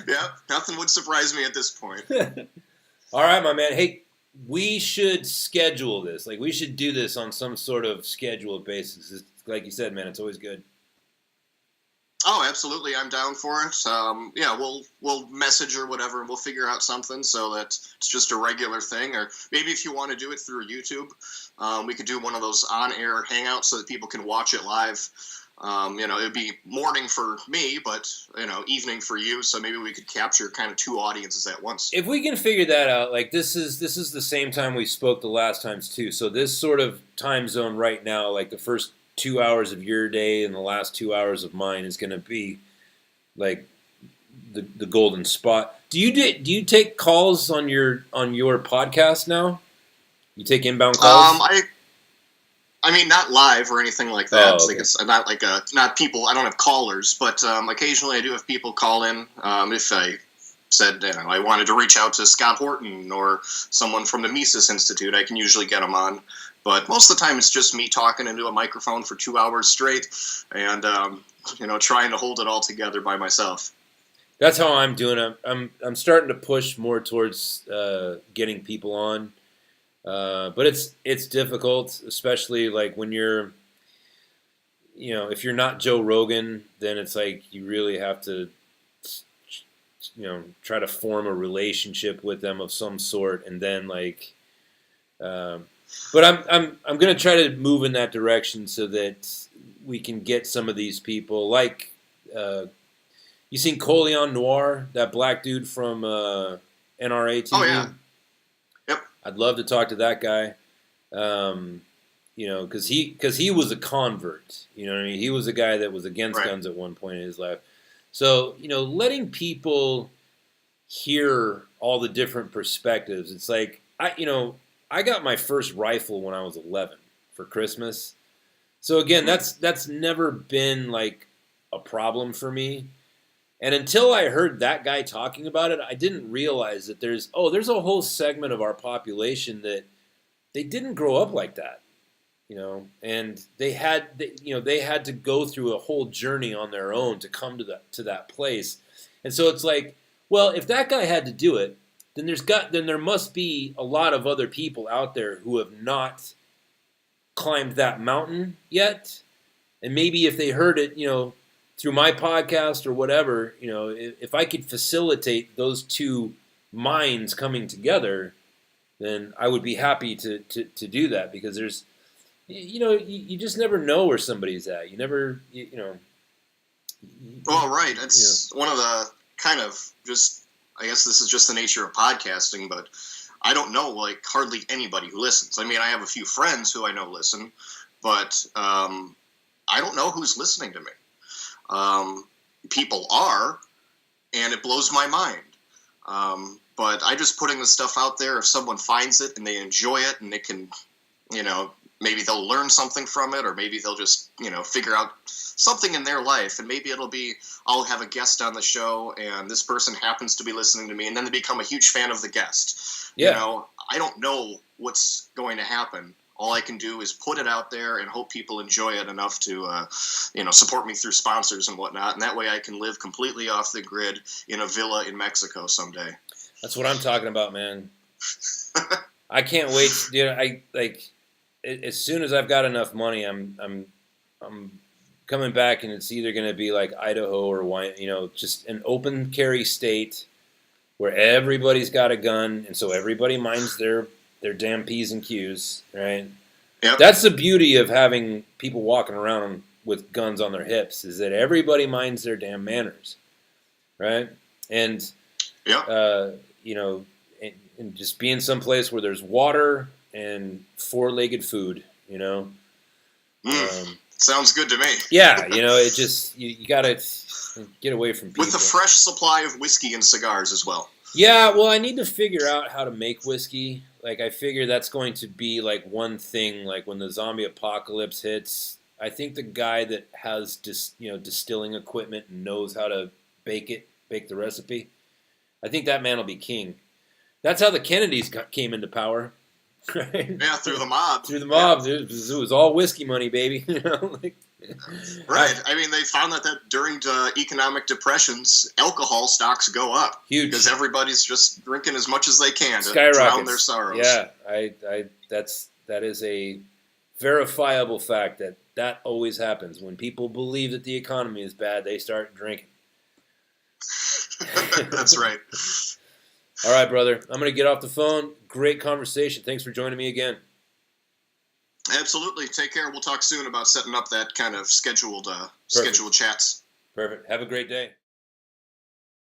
Yeah, nothing would surprise me at this point. All right, my man. Hey, we should schedule this. Like, we should do this on some sort of scheduled basis. It's, like you said, man, it's always good. Oh, absolutely. I'm down for it. We'll message or whatever, and we'll figure out something so that it's just a regular thing. Or maybe if you want to do it through YouTube, we could do one of those on-air hangouts so that people can watch it live. It'd be morning for me, but, evening for you. So maybe we could capture kind of two audiences at once. If we can figure that out, like this is the same time we spoke the last times too. So this sort of time zone right now, like the first 2 hours of your day and the last 2 hours of mine is going to be like the golden spot. Do you take calls on your podcast now? You take inbound calls? I mean, not live or anything like that. Oh, okay. It's not like not people. I don't have callers, but occasionally I do have people call in. If I said I wanted to reach out to Scott Horton or someone from the Mises Institute, I can usually get them on. But most of the time, it's just me talking into a microphone for 2 hours straight, and trying to hold it all together by myself. That's how I'm doing it. I'm starting to push more towards getting people on. But it's difficult, especially like when you're, if you're not Joe Rogan, then it's like you really have to, try to form a relationship with them of some sort, and then like, but I'm gonna try to move in that direction so that we can get some of these people like, you seen Coleon Noir, that black dude from NRA TV? Oh yeah. I'd love to talk to that guy, because he was a convert. You know what I mean? He was a guy that was against guns at one point in his life. So, letting people hear all the different perspectives. It's like, I got my first rifle when I was 11 for Christmas. So again, that's never been like a problem for me. And until I heard that guy talking about it, I didn't realize that there's a whole segment of our population that they didn't grow up like that, and they had to go through a whole journey on their own to come to that place. And so it's like, well, if that guy had to do it, then there must be a lot of other people out there who have not climbed that mountain yet. And maybe if they heard it, through my podcast or whatever, if I could facilitate those two minds coming together, then I would be happy to do that, because there's, you just never know where somebody's at. You never, Well, right. It's one of the kind of just, I guess this is just the nature of podcasting, but I don't know, like, hardly anybody who listens. I mean, I have a few friends who I know listen, but I don't know who's listening to me. People are, and it blows my mind. But I just putting the stuff out there. If someone finds it and they enjoy it and they can, maybe they'll learn something from it, or maybe they'll just, figure out something in their life. And maybe it'll be, I'll have a guest on the show and this person happens to be listening to me, and then they become a huge fan of the guest. Yeah. I don't know what's going to happen. All I can do is put it out there and hope people enjoy it enough to, support me through sponsors and whatnot. And that way I can live completely off the grid in a villa in Mexico someday. That's what I'm talking about, man. I can't wait. As soon as I've got enough money, I'm coming back, and it's either going to be like Idaho or Wyoming, just an open carry state where everybody's got a gun, and so everybody minds their damn P's and Q's, right? Yep. That's the beauty of having people walking around with guns on their hips, is that everybody minds their damn manners, right? And, yeah. And just being someplace where there's water and four-legged food, Sounds good to me. Yeah, it just, you got to get away from people. With a fresh supply of whiskey and cigars as well. Yeah, well, I need to figure out how to make whiskey. Like, I figure that's going to be, like, one thing, like, when the zombie apocalypse hits. I think the guy that has, distilling equipment and knows how to bake the recipe, I think that man will be king. That's how the Kennedys came into power, right? Yeah, through the mob. Through the mob. Yeah. It was all whiskey money, baby. Right. I mean, they found that during economic depressions, alcohol stocks go up. Huge. Because everybody's just drinking as much as they can to Skyrockets. drown their sorrows. Yeah, that is a verifiable fact that always happens. When people believe that the economy is bad, they start drinking. That's right. All right, brother. I'm going to get off the phone. Great conversation. Thanks for joining me again. Absolutely. Take care. We'll talk soon about setting up that kind of scheduled chats. Perfect. Have a great day.